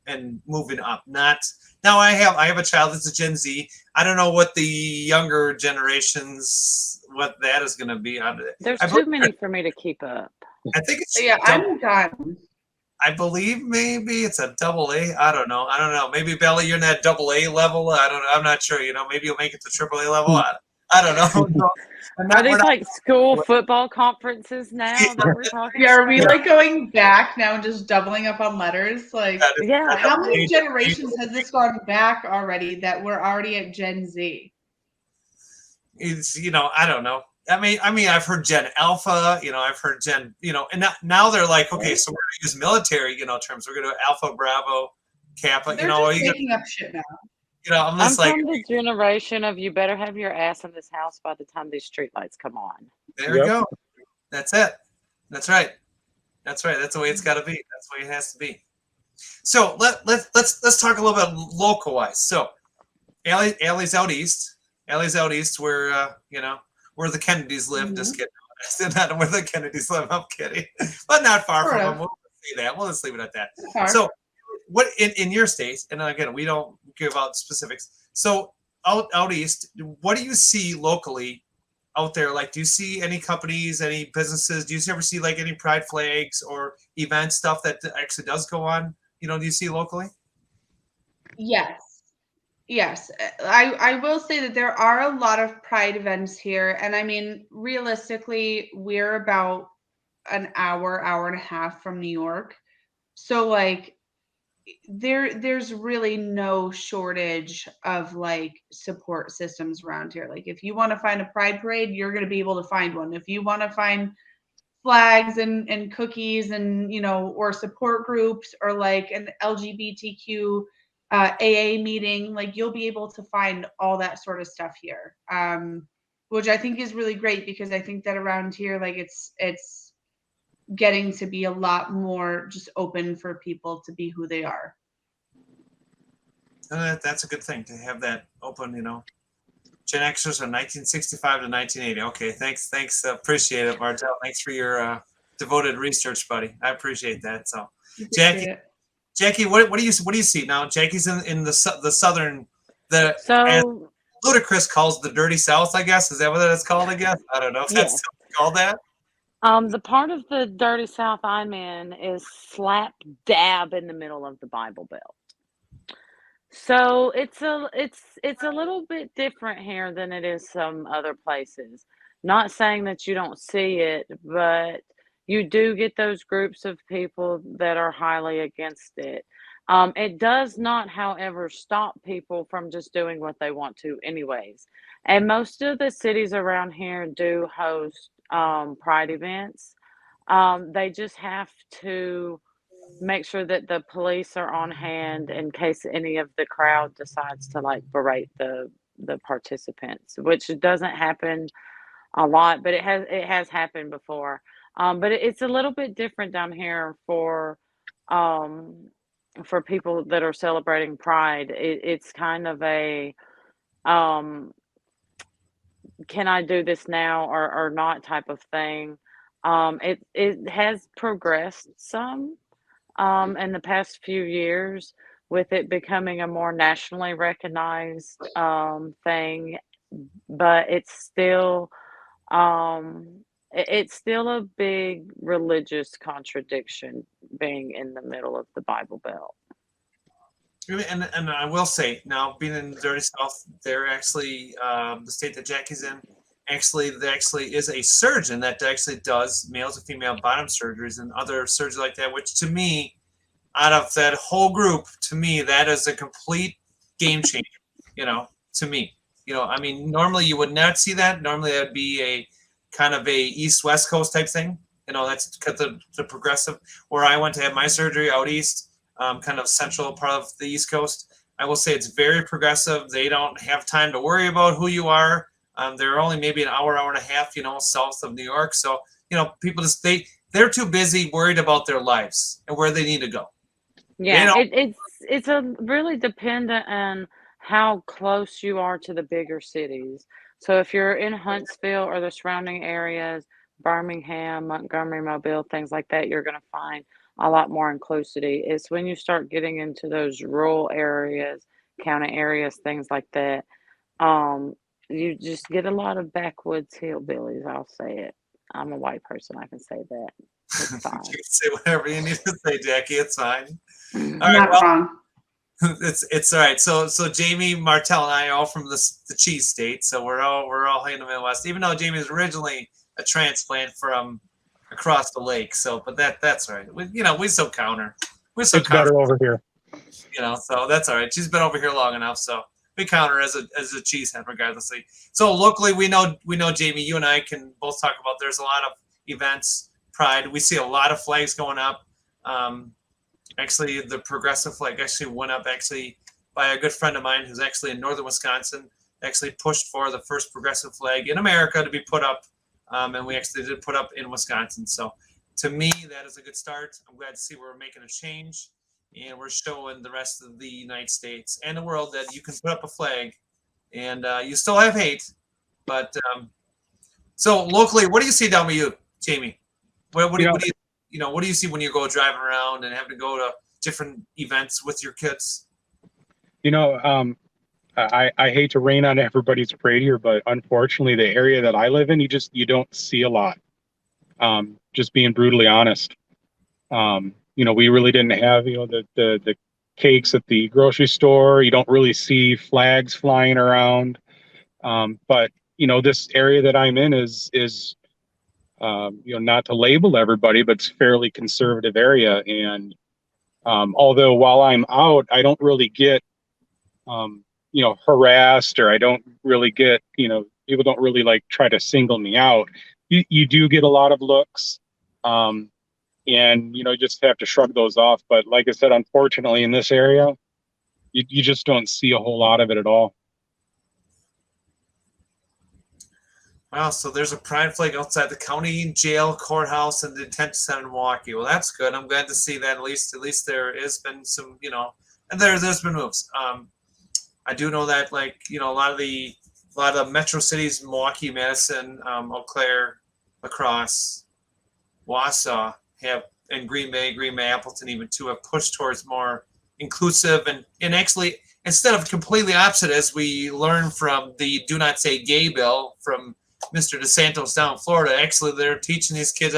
and moving up. Not now. I have a child that's a Gen Z. I don't know what the younger generations what that is going to be. There's too many for me to keep up. I think it's Yeah, I'm done. I believe maybe it's a double A. I don't know. Maybe Belly, you're in that double A level. I'm not sure. Maybe you'll make it to triple A level. I don't know. No, Are these like school football conferences now that we're talking Yeah, are we about? like going back now and just doubling up on letters? Like, Yeah. how many generations has this gone back already that we're already at Gen Z? It's I don't know. I mean, I've heard Gen Alpha. I've heard Gen. And now they're like, okay, so we're gonna use military, terms. We're gonna do Alpha, Bravo, Kappa. They're just making up shit now. I'm I'm just like, from the generation of you better have your ass in this house by the time these streetlights come on. there we go. That's it. That's right. That's right. That's the way it's got to be. That's the way it has to be. So let's talk a little bit local wise. So, Allie's out east. Allie's out east, where where the Kennedys live. Mhm. Just kidding. Not where the Kennedys live. I'm kidding, but not far from them. We'll say that. We'll just leave it at that. So, what in your state? And again, we don't give out specifics. So out east, what do you see locally out there? Like, do you see any companies, any businesses? Do you ever see like any pride flags or event stuff that actually does go on? Do you see locally? Yes. Yes. I will say that there are a lot of pride events here. And I mean, realistically, we're about an hour and a half from New York. So like there's really no shortage of like support systems around here. Like if you want to find a pride parade, you're going to be able to find one. If you want to find flags and cookies and or support groups or like an LGBTQ AA meeting, like you'll be able to find all that sort of stuff here, which I think is really great because I think that around here, like it's getting to be a lot more just open for people to be who they are. That's a good thing to have that open. Gen Xers are 1965 to 1980. Okay, thanks. Appreciate it, Martel. Thanks for your devoted research, buddy. I appreciate that. So, Jackie, what do you see now? Jackie's in the southern as Ludacris calls the dirty South. I guess is that what that's called? I guess I don't know if that's still called that. The part of the dirty South I'm in is slap dab in the middle of the Bible Belt. So it's a little bit different here than it is some other places. Not saying that you don't see it, but you do get those groups of people that are highly against it. It does not, however, stop people from just doing what they want to anyways. And most of the cities around here do host pride events. They just have to make sure that the police are on hand in case any of the crowd decides to like berate the participants, which doesn't happen a lot, but it has happened before. But it's a little bit different down here for people that are celebrating Pride. It's kind of a can I do this now or not type of thing. It has progressed some in the past few years with it becoming a more nationally recognized thing, but it's still a big religious contradiction being in the middle of the Bible Belt. And I will say now, being in the dirty South, they're actually the state that Jackie's in. There actually is a surgeon that actually does male to female bottom surgeries and other surgery like that, which to me, out of that whole group, to me, that is a complete game changer, to me. I mean, normally you would not see that. Normally that would be a kind of a East-West Coast type thing. That's the progressive. Where I went to have my surgery out east, kind of central part of the East Coast. I will say it's very progressive. They don't have time to worry about who you are. They're only maybe an hour and a half, south of New York. So people just they're too busy worried about their lives and where they need to go. Yeah, don't- it's a really dependent on how close you are to the bigger cities. So if you're in Huntsville or the surrounding areas, Birmingham, Montgomery, Mobile, things like that, you're going to find a lot more inclusivity. It's when you start getting into those rural areas, county areas, things like that, um, you just get a lot of backwoods hillbillies. I'll say it. I'm a white person. I can say that. It's You fine. can say whatever you need to say, Jackie. It's fine. All right. Not Well, wrong. it's all right. So Jamie, Martell, and I are all from the cheese state, so we're all in the Midwest. Even though Jamie is originally a transplant from across the lake, so but that's all right. We still counter. We're so It's better over here. so that's all right. She's been over here long enough, so we count her as a cheesehead regardlessly. So locally, we know Jamie. You and I can both talk about. There's a lot of events, Pride. We see a lot of flags going up. Actually, the progressive flag actually went up by a good friend of mine who's actually in northern Wisconsin. Actually pushed for the first progressive flag in America to be put up, and we actually did put up in Wisconsin. So to me, that is a good start. I'm glad to see we're making a change, and we're showing the rest of the United States and the world that you can put up a flag, and you still have hate. But so locally, what do you see down by you, Jamie? What do you see when you go driving around and having to go to different events with your kids? I hate to rain on everybody's parade here, but unfortunately, the area that I live in, you don't see a lot. Just being brutally honest. We really didn't have the cakes at the grocery store. You don't really see flags flying around. But this area that I'm in is not to label everybody, but it's a fairly conservative area. And although while I'm out, I don't really get harassed, or I don't really get, people don't really like try to single me out. You do get a lot of looks, and you just have to shrug those off. But like I said, unfortunately, in this area, you just don't see a whole lot of it at all. Wow, so there's a pride flag outside the county jail, courthouse, and the detention center in Milwaukee. Well, that's good. I'm glad to see that at least there has been some, and there's been moves. I do know that a lot of the metro cities, Milwaukee, Madison, Eau Claire, La Crosse, Wausau and Green Bay, Appleton even too, have pushed towards more inclusive and actually, instead of completely opposite, as we learn from the Do Not Say Gay bill from Mr. DeSantis down in Florida, actually they're teaching these kids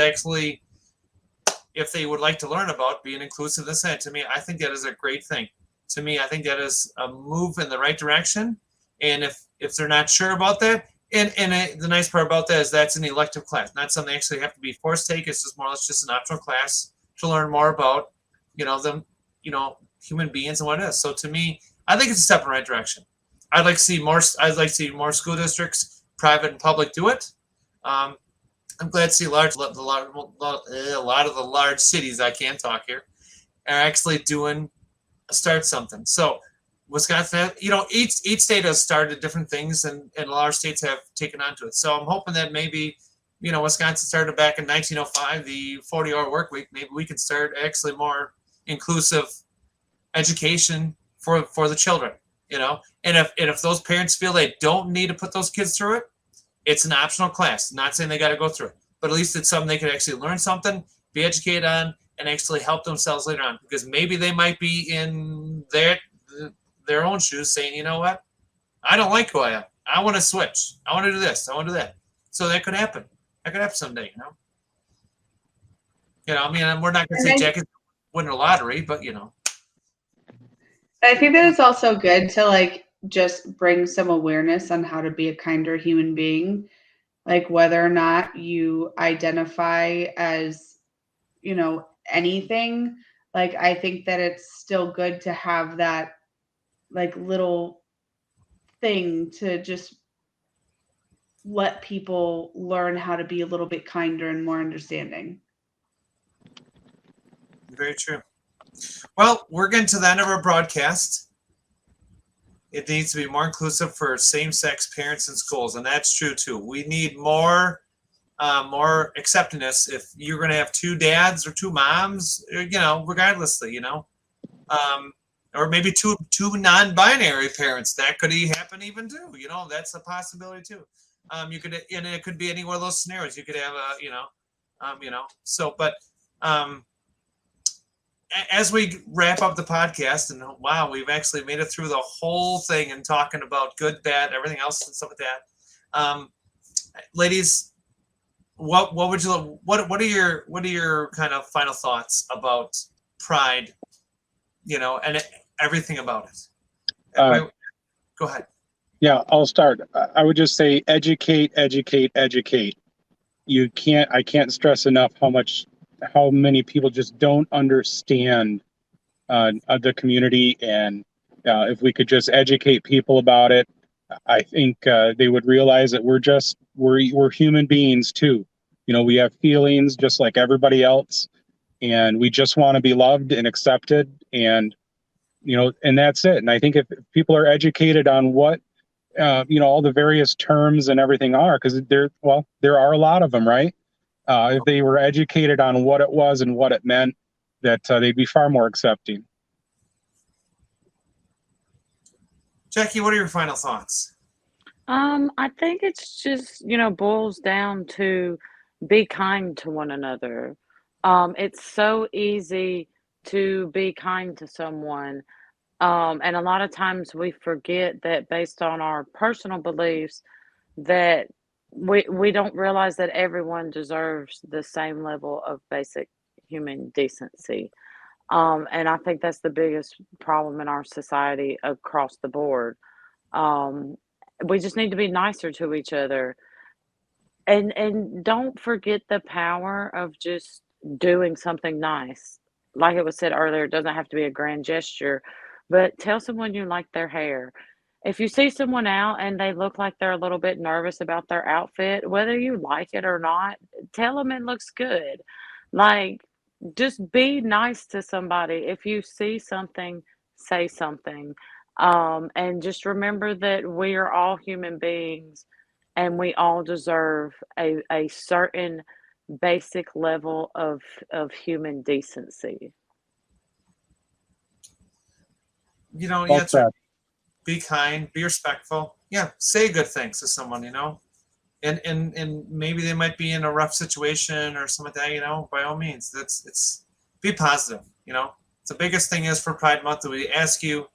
if they would like to learn about being inclusive. To me, I think that is a great thing. To me, I think that is a move in the right direction. And if they're not sure about that, and the nice part about that is that's an elective class, not something they actually have to be forced to take. It's just more or less just an optional class to learn more about, them, human beings and what it is. So to me, I think it's a step in the right direction. I'd like to see more school districts, private and public, do it. I'm glad to see a lot of the large cities, I can't talk here, are actually start something. So Wisconsin, each state has started different things, and a lot of states have taken on to it. So I'm hoping that maybe, Wisconsin started back in 1905, the 40-hour work week. Maybe we can start actually more inclusive education for the children, and if those parents feel they don't need to put those kids through it, it's an optional class. Not saying they got to go through it, but at least it's something they could actually learn something, be educated on, and actually help themselves later on, because maybe they might be in their own shoes saying, you know what, I don't like who I am. I want to switch. I want to do this. I want to do that. So that could happen. That could happen someday, I mean, we're not going to say Jackie winning a lottery, but I think that it's also good to just bring some awareness on how to be a kinder human being, whether or not you identify as, anything. I think that it's still good to have that little thing to just let people learn how to be a little bit kinder and more understanding. Very true. Well, we're getting to the end of our broadcast. It needs to be more inclusive for same-sex parents in schools, and that's true too. We need more more acceptance if you're going to have two dads or two moms, regardlessly, or maybe two non-binary parents. That could happen even too. That's a possibility too. You could, and it could be any one of those scenarios. You could have but as we wrap up the podcast, and wow, we've actually made it through the whole thing and talking about good, bad, everything else and stuff like that. Ladies, what are your kind of final thoughts about Pride, and everything about it? Go ahead. Yeah, I'll start. I would just say educate, educate, educate. I can't stress enough how many people just don't understand the community, and if we could just educate people about it, I think they would realize that we're human beings too. We have feelings just like everybody else, and we just want to be loved and accepted, and and that's it. And I think if people are educated on what all the various terms and everything are, because there are a lot of them, right? If they were educated on what it was and what it meant, that they'd be far more accepting. Jackie, what are your final thoughts? I think it's just, boils down to be kind to one another. It's so easy to be kind to someone. And a lot of times we forget that based on our personal beliefs, that we don't realize that everyone deserves the same level of basic human decency. And I think that's the biggest problem in our society across the board. Um, we just need to be nicer to each other. And don't forget the power of just doing something nice. Like it was said earlier, it doesn't have to be a grand gesture, but tell someone you like their hair. If you see someone out and they look like they're a little bit nervous about their outfit, whether you like it or not, tell them it looks good. Like, just be nice to somebody. If you see something, say something. And just remember that we are all human beings and we all deserve a certain basic level of human decency. Yeah, that's right. Be kind, be respectful. Yeah, say good things to someone, and maybe they might be in a rough situation or something like that, by all means. It's be positive, The biggest thing is for Pride Month that we ask you,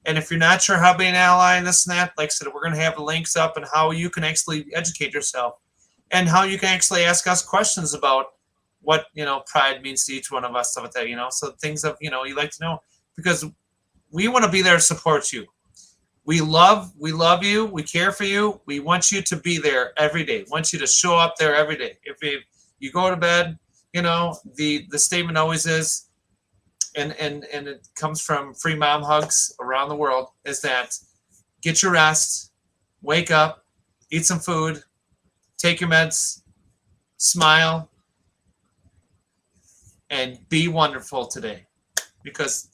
and if you're not sure how to be an ally and this and that, like I said, we're going to have the links up and how you can actually educate yourself and how you can actually ask us questions about what, Pride means to each one of us, stuff like that, so things of, you like to know, because we want to be there to support you. We love you. We care for you. We want you to be there every day. Want you to show up there every day. If you go to bed, the statement always is, and it comes from Free Mom Hugs around the world, is that get your rest, wake up, eat some food, take your meds, smile, and be wonderful today. Because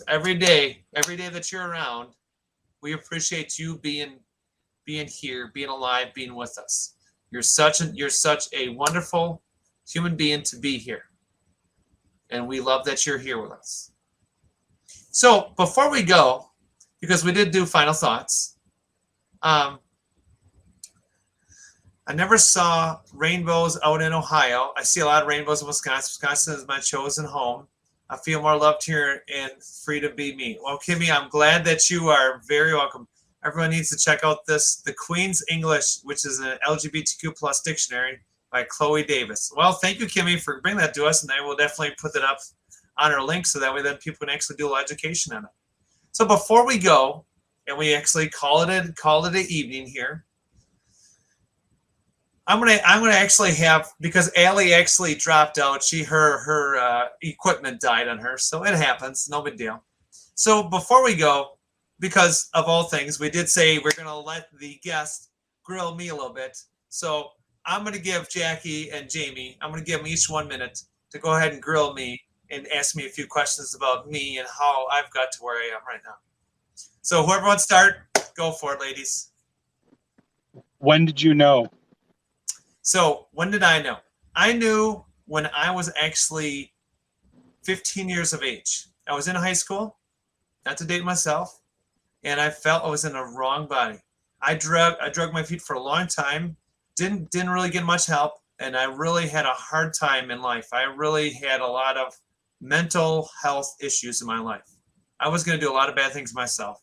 every day that you're around, we appreciate you being here, being alive, being with us. You're such a wonderful human being to be here. And we love that you're here with us. So before we go, because we did do final thoughts, I never saw rainbows out in Ohio. I see a lot of rainbows in Wisconsin. Wisconsin is my chosen home. I feel more loved here and free to be me. Well, Kimmy, I'm glad that you are very welcome. Everyone needs to check out The Queen's English, which is an LGBTQ plus dictionary by Chloe Davis. Well, thank you, Kimmy, for bringing that to us, and I will definitely put that up on our link so that way then people can actually do a little education on it. So before we go, and we actually call it an evening here, I'm gonna actually have, because Allie actually dropped out. Her equipment died on her, so it happens, no big deal. So before we go, because of all things, we did say we're gonna let the guest grill me a little bit. So I'm gonna give Jackie and Jamie, I'm gonna give them each 1 minute to go ahead and grill me and ask me a few questions about me and how I've got to where I am right now. So whoever wants to start, go for it, ladies. When did you know? So when did I know? I knew when I was actually 15 years of age. I was in high school, not to date myself, and I felt I was in the wrong body. I drug my feet for a long time, didn't really get much help, and I really had a hard time in life. I really had a lot of mental health issues in my life. I was going to do a lot of bad things myself,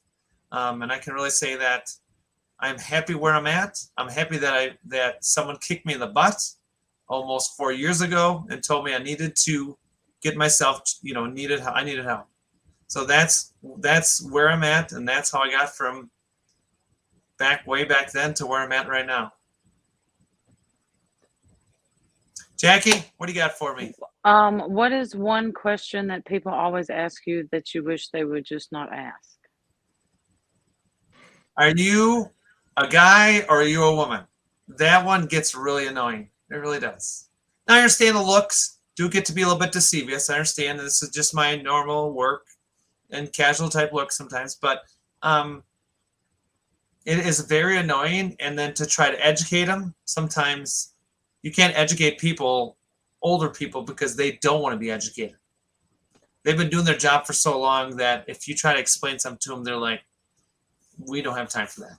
and I can really say that I'm happy where I'm at. I'm happy that someone kicked me in the butt almost 4 years ago and told me I needed to get myself, I needed help. So that's where I'm at, and that's how I got from way back then to where I'm at right now. Jackie, what do you got for me? What is one question that people always ask you that you wish they would just not ask? Are you a guy or are you a woman? That one gets really annoying. It really does. Now, I understand the looks do get to be a little bit deceivious. I understand this is just my normal work and casual type look sometimes, but it is very annoying. And then to try to educate them, sometimes you can't educate people, older people, because they don't want to be educated. They've been doing their job for so long that if you try to explain something to them, they're like, we don't have time for that.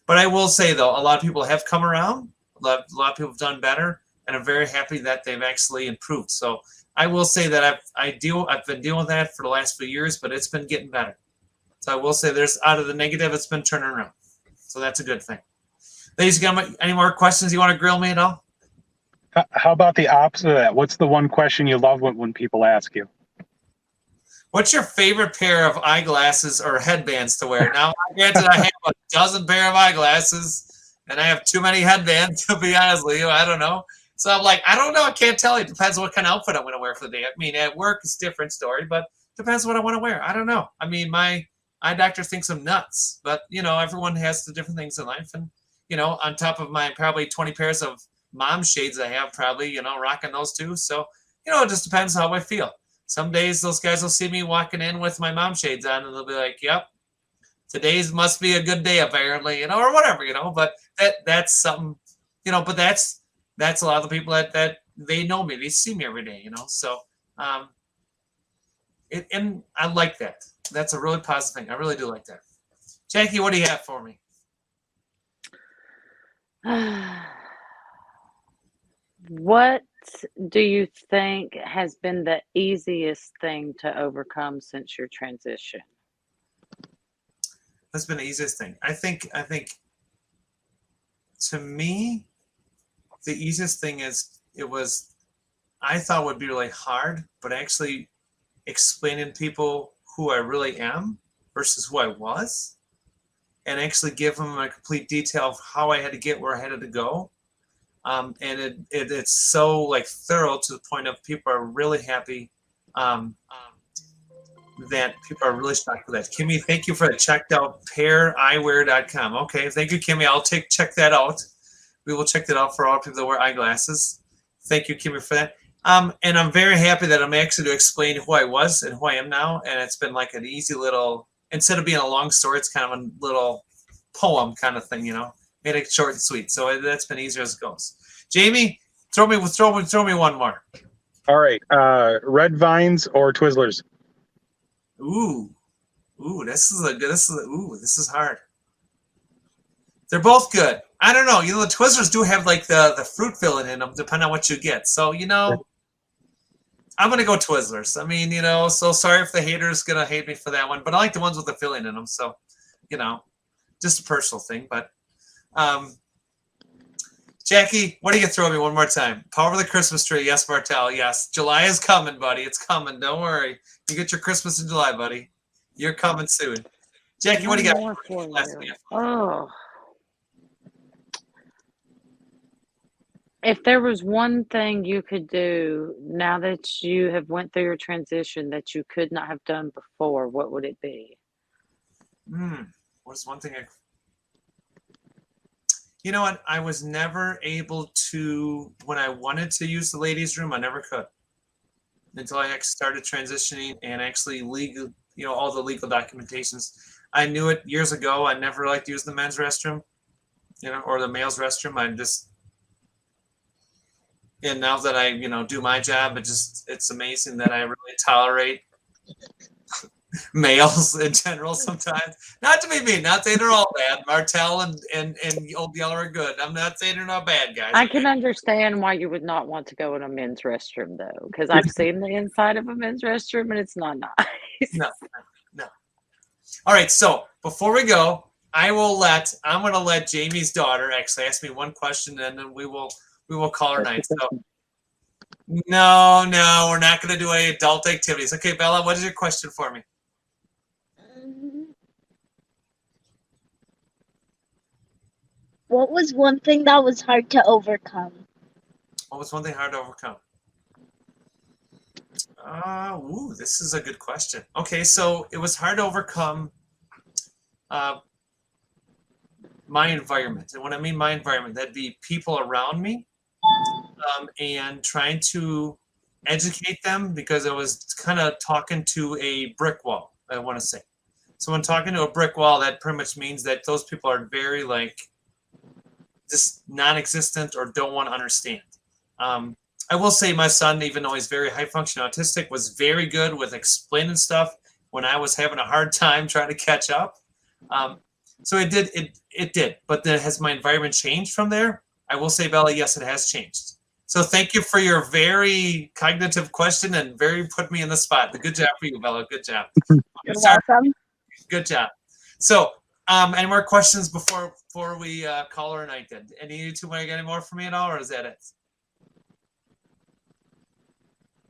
But I will say, though, a lot of people have come around. A lot of people have done better, and I'm very happy that they've actually improved. So I will say that I've been dealing with that for the last few years, but it's been getting better. So I will say there's out of the negative, it's been turning around. So that's a good thing. Ladies and gentlemen, any more questions you want to grill me at all? How about the opposite of that? What's the one question you love when people ask you? What's your favorite pair of eyeglasses or headbands to wear? Now, granted, I have a dozen pair of eyeglasses, and I have too many headbands, to be honest with you. I don't know. So I'm like, I don't know. I can't tell you. It depends what kind of outfit I'm going to wear for the day. I mean, at work, it's a different story, but depends what I want to wear. I don't know. I mean, my eye doctor thinks I'm nuts, but, everyone has the different things in life. And, on top of my probably 20 pairs of mom shades I have, probably, rocking those too. So, it just depends how I feel. Some days those guys will see me walking in with my mom shades on, and they'll be like, yep, today's must be a good day, apparently, or whatever, but that's something, but that's a lot of the people that they know me, they see me every day, so and I like that. That's a really positive thing. I really do like that. Jackie, what do you have for me? What do you think has been the easiest thing to overcome since your transition? That's been the easiest thing. I think to me, the easiest thing I thought would be really hard, but actually explaining to people who I really am versus who I was, and actually give them a complete detail of how I had to get where I had to go. And it's so thorough to the point of people are really happy that people are really shocked with that. Kimmy, thank you for the checked out paireyewear.com. Okay, thank you, Kimmy. I'll check that out. We will check that out for all people that wear eyeglasses. Thank you, Kimmy, for that. And I'm very happy that I'm actually to explain who I was and who I am now. And it's been like an easy little, instead of being a long story, it's kind of a little poem kind of thing, made it short and sweet. So that's been easier as it goes. Jamie, throw me one more. All right. Red Vines or Twizzlers? Ooh, this is hard. They're both good. I don't know. The Twizzlers do have the fruit filling in them, depending on what you get. So, I'm going to go Twizzlers. I mean, so sorry if the hater's going to hate me for that one, but I like the ones with the filling in them. So, just a personal thing. But, Jackie, what do you throw me one more time? Power of the Christmas tree. Yes, Martel. Yes. July is coming, buddy. It's coming. Don't worry. You get your Christmas in July, buddy. You're coming soon. Jackie, what do you got? Oh. If there was one thing you could do now that you have went through your transition that you could not have done before, what would it be? What's one thing you know what? I was never able to, when I wanted to use the ladies' room, I never could until I started transitioning and actually legal, all the legal documentations. I knew it years ago. I never liked to use the men's restroom, or the male's restroom. And now that I, do my job, it's amazing that I really tolerate males in general sometimes. Not to be mean, not saying they're all bad. Martell and Old Yeller are good. I'm not saying they're not bad guys. I can understand why you would not want to go in a men's restroom though, because I've seen the inside of a men's restroom and it's not nice. No. All right, so before we go, I'm gonna let Jamie's daughter actually ask me one question, and then we will call her night. So no, we're not gonna do any adult activities. Okay, Bella, what is your question for me? What was one thing that was hard to overcome? What was one thing hard to overcome? This is a good question. Okay, so it was hard to overcome my environment. And when I mean my environment, that'd be people around me, and trying to educate them, because I was kind of talking to a brick wall, I want to say. So when talking to a brick wall, that pretty much means that those people are very just non-existent or don't want to understand. I will say my son, even though he's very high function autistic, was very good with explaining stuff when I was having a hard time trying to catch up. So it did. But then has my environment changed from there? I will say, Bella, yes, it has changed. So thank you for your very cognitive question and very put me in the spot. Good job for you, Bella. Good job. You're welcome. Good job. So, any more questions before we call her a night then? Any more for me at all, or is that it?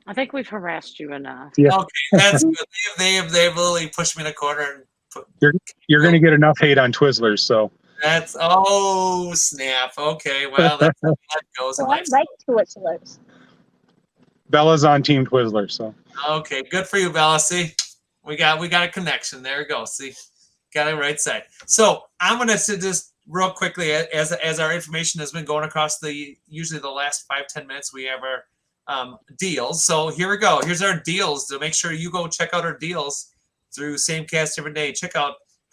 I think we've harassed you enough. Yeah. Okay, that's good. They've really pushed me in a corner and You're going to get enough hate on Twizzlers, so. Snap. Okay, well, that's how that goes in Well, I life. like Twizzlers. Bella's on Team Twizzlers, so. Okay, good for you, Bella. See, we got a connection. There we go. See, got it right side. So I'm gonna just real quickly, as our information has been going across usually the last 5-10 minutes, we have our deals. So here we go. Here's our deals. To make sure you go check out our deals through Samecast every day.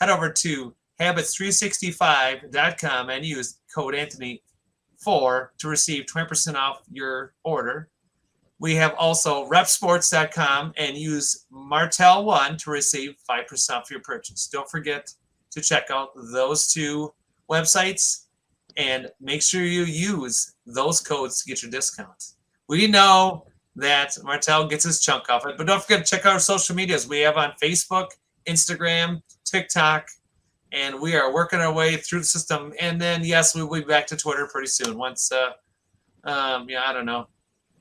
Head over to habits365.com and use code Anthony4 to receive 20% off your order. We have also repsports.com and use Martell1 to receive 5% off your purchase. Don't forget to check out those two websites and make sure you use those codes to get your discount. We know that Martell gets his chunk off it, but don't forget to check out our social medias. We have on Facebook, Instagram, TikTok, and we are working our way through the system. And then, yes, we will be back to Twitter pretty soon once, I don't know,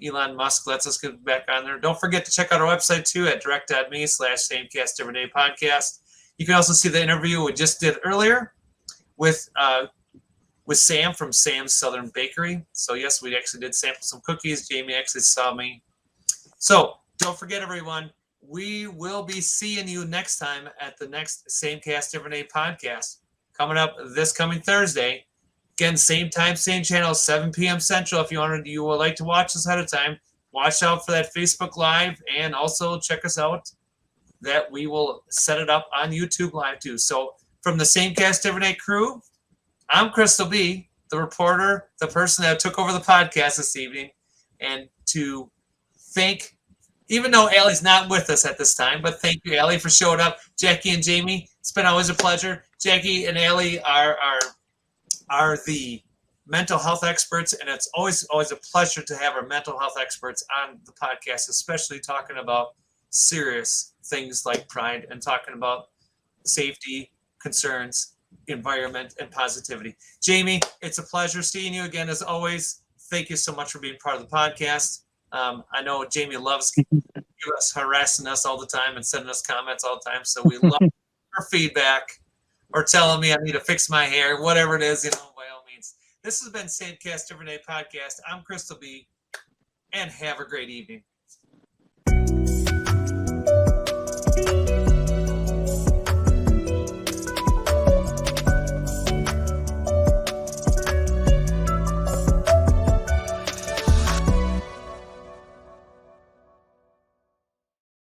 Elon Musk lets us get back on there. Don't forget to check out our website, too, at direct.me/Samecast Everyday Podcast. You can also see the interview we just did earlier with Sam from Sam's Southern Bakery. So, yes, we actually did sample some cookies. Jamie actually saw me. So, don't forget, everyone, we will be seeing you next time at the next Samecast Everyday Podcast coming up this coming Thursday. Again, same time, same channel, 7 p.m. Central. If you would like to watch us ahead of time, watch out for that Facebook Live, and also check us out that we will set it up on YouTube Live too. So from the Samecast Everyday crew, I'm Crystal B, the reporter, the person that took over the podcast this evening, and to thank, even though Allie's not with us at this time, but thank you, Allie, for showing up. Jackie and Jamie, it's been always a pleasure. Jackie and Allie are the mental health experts, and it's always a pleasure to have our mental health experts on the podcast, especially talking about serious things like pride and talking about safety, concerns, environment, and positivity. Jamie, it's a pleasure seeing you again as always. Thank you so much for being part of the podcast. I know Jamie loves us harassing us all the time and sending us comments all the time, so we love her feedback or telling me I need to fix my hair, whatever it is, by all means. This has been Samecast Everyday Podcast. I'm Crystal B, and have a great evening.